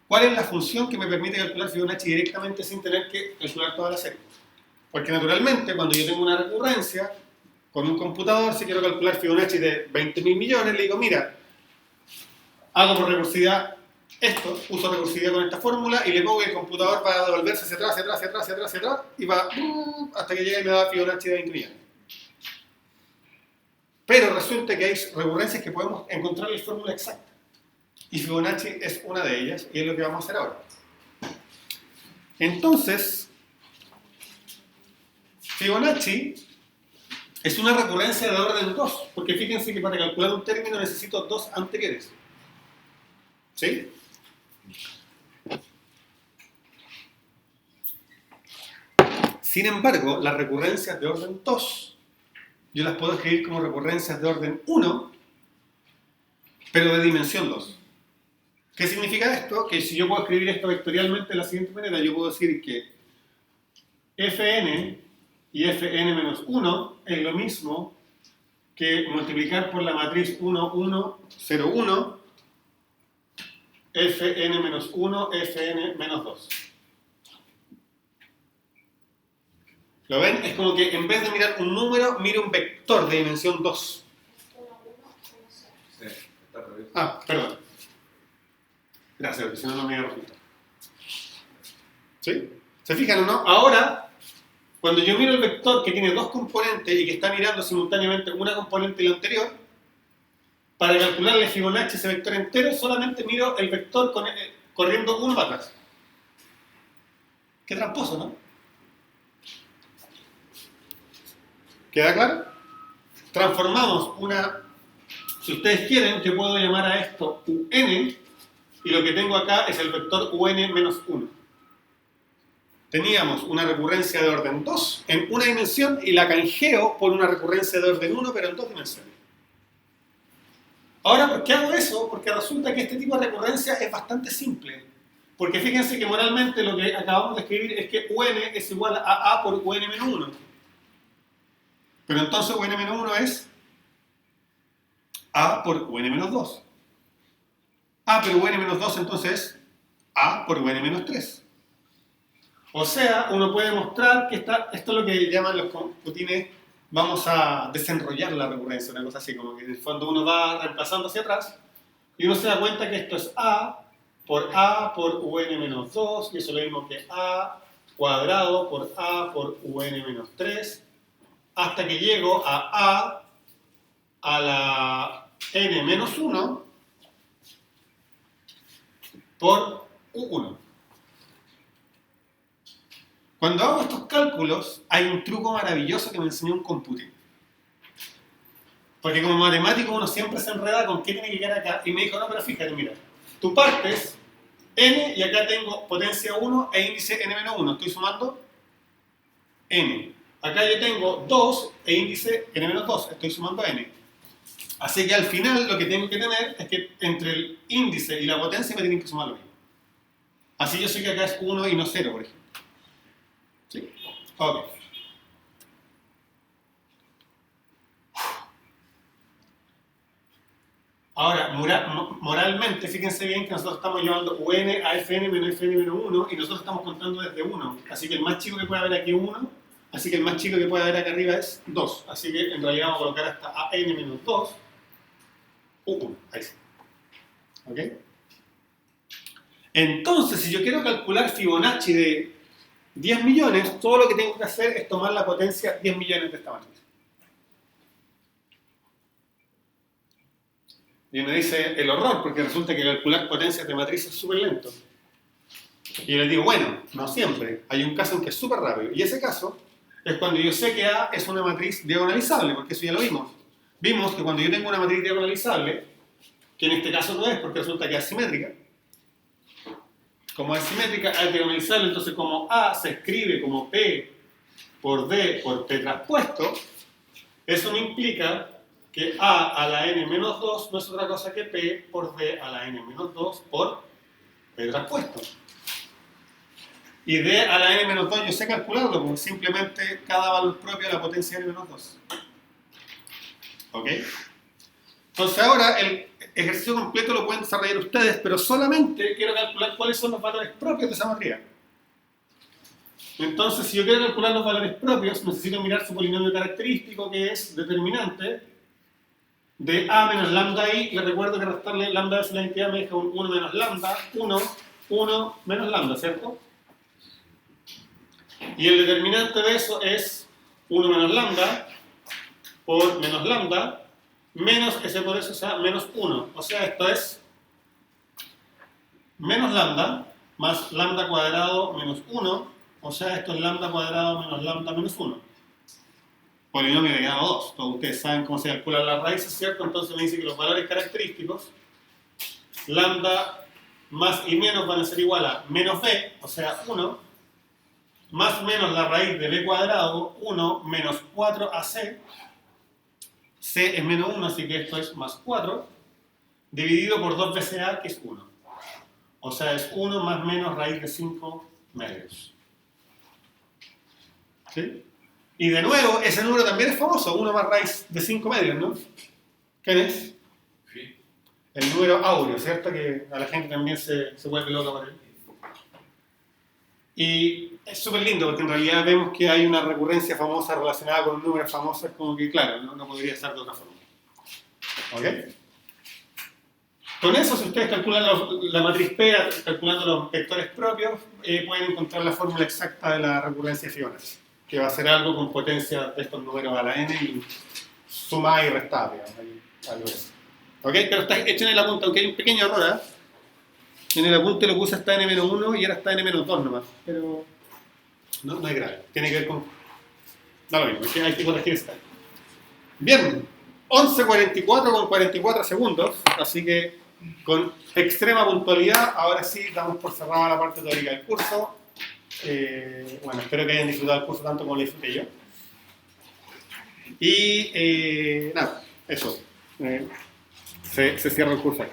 ¿Cuál es la función que me permite calcular Fibonacci directamente sin tener que calcular toda la serie? Porque naturalmente, cuando yo tengo una recurrencia, con un computador, si quiero calcular Fibonacci de 20.000 millones, le digo, mira, hago por recursividad esto, uso recursividad con esta fórmula y le pongo que el computador va a devolverse hacia atrás, y va hasta que llegue y me da Fibonacci de 20 millones. Pero resulta que hay recurrencias que podemos encontrar la fórmula exacta. Y Fibonacci es una de ellas, y es lo que vamos a hacer ahora. Entonces, Fibonacci es una recurrencia de orden 2, porque fíjense que para calcular un término necesito 2 anteriores. ¿Sí? Sin embargo, las recurrencias de orden 2 yo las puedo escribir como recurrencias de orden 1, pero de dimensión 2. ¿Qué significa esto? Que si yo puedo escribir esto vectorialmente de la siguiente manera, yo puedo decir que Fn y Fn-1 es lo mismo que multiplicar por la matriz 1, 1, 0, 1, Fn-1, Fn-2. ¿Lo ven? Es como que en vez de mirar un número, miro un vector de dimensión 2. Sí, está al revés. Perdón. Gracias, porque si no, no me iba a resultar. ¿Sí? ¿Se fijan o no? Ahora, Cuando yo miro el vector que tiene dos componentes y que está mirando simultáneamente una componente y la anterior, para calcularle Fibonacci ese vector entero, solamente miro el vector corriendo uno para atrás. Qué tramposo, ¿no? ¿Queda claro? Transformamos una... Si ustedes quieren, yo puedo llamar a esto UN, y lo que tengo acá es el vector UN menos 1. Teníamos una recurrencia de orden 2 en una dimensión y la canjeo por una recurrencia de orden 1, pero en dos dimensiones. Ahora, ¿por qué hago eso? Porque resulta que este tipo de recurrencia es bastante simple. Porque fíjense que moralmente lo que acabamos de escribir es que UN es igual a A por UN menos 1. Pero entonces UN menos 1 es A por UN menos 2. Ah, pero UN menos 2 entonces es A por UN menos 3. O sea, uno puede mostrar que esto es lo que llaman los computines, vamos a desenrollar la recurrencia, una cosa así, como que en el fondo uno va reemplazando hacia atrás y uno se da cuenta que esto es A por UN menos 2, y eso es lo mismo que A cuadrado por A por UN menos 3, hasta que llego a la N menos 1 por U1. Cuando hago estos cálculos, hay un truco maravilloso que me enseñó un computing. Porque como matemático uno siempre se enreda con qué tiene que quedar acá. Y me dijo, no, pero fíjate, mira, tú partes n y acá tengo potencia 1 e índice n-1. Estoy sumando n. Acá yo tengo 2 e índice n-2. Estoy sumando n. Así que al final lo que tengo que tener es que entre el índice y la potencia me tienen que sumar lo mismo. Así yo sé que acá es 1 y no 0, por ejemplo. ¿Sí? Ok. Ahora, moralmente, fíjense bien que nosotros estamos llevando UN a Fn menos Fn menos 1 y nosotros estamos contando desde 1. Así que el más chico que puede haber aquí es 1, así que el más chico que puede haber acá arriba es 2. Así que en realidad vamos a colocar hasta An menos 2, U1. Ahí sí. ¿Ok? Entonces, si yo quiero calcular Fibonacci de 10 millones, todo lo que tengo que hacer es tomar la potencia 10 millones de esta matriz. Y me dice el horror, porque resulta que calcular potencias de matriz es súper lento. Y yo les digo, bueno, no siempre. Hay un caso en que es súper rápido. Y ese caso es cuando yo sé que A es una matriz diagonalizable, porque eso ya lo vimos. Vimos que cuando yo tengo una matriz diagonalizable, que en este caso no es, porque resulta que es simétrica, como es simétrica, es diagonalizable, entonces como A se escribe como P por D por P traspuesto, eso me implica que A a la n menos 2 no es otra cosa que P por D a la n menos 2 por P traspuesto. Y D a la n menos 2 yo sé calcularlo, porque simplemente cada valor propio de la potencia n menos 2. ¿Ok? Entonces ahora el ejercicio completo lo pueden desarrollar ustedes, pero solamente quiero calcular cuáles son los valores propios de esa matriz. Entonces, si yo quiero calcular los valores propios, necesito mirar su polinomio característico, que es determinante de A menos lambda I. Les recuerdo que restarle lambda es la identidad me deja un 1 menos lambda, 1 menos lambda, ¿cierto? Y el determinante de eso es 1 menos lambda por menos lambda, menos ese por eso, o sea, menos 1. O sea, esto es menos lambda más lambda cuadrado menos 1. O sea, esto es lambda cuadrado menos lambda menos 1. Polinomio de grado 2. Todos ustedes saben cómo se calculan las raíces, ¿cierto? Entonces me dice que los valores característicos, lambda más y menos van a ser igual a menos b, o sea, 1, más menos la raíz de b cuadrado, 1 menos 4ac, c es menos 1, así que esto es más 4, dividido por 2 veces a, que es 1. O sea, es 1 más menos raíz de 5 medios. ¿Sí? Y de nuevo, ese número también es famoso, 1 más raíz de 5 medios, ¿no? ¿Quién es? Sí. El número áureo, ¿cierto? Que a la gente también se vuelve loca por él. Y es súper lindo porque en realidad vemos que hay una recurrencia famosa relacionada con un número famoso, es como que, claro, no podría ser de otra forma. ¿Ok? Con eso, si ustedes calculan la matriz P, calculando los vectores propios, pueden encontrar la fórmula exacta de la recurrencia de Fibonacci. que va a ser algo con potencia de estos números a la n y sumada y restada, digamos, algo de eso. ¿Ok? Pero está hecho en el apunte, aunque hay un pequeño error, ¿eh? En el apunte lo puse hasta n-1 y ahora está n-2 nomás, pero no es grave, tiene que ver con... Da lo mismo, hay que corregir esta. Bien, 11:44 con 44 segundos, así que con extrema puntualidad, ahora sí damos por cerrada la parte teórica del curso. Bueno, espero que hayan disfrutado el curso tanto como lo disfruté yo. Y nada, eso. Se cierra el curso aquí.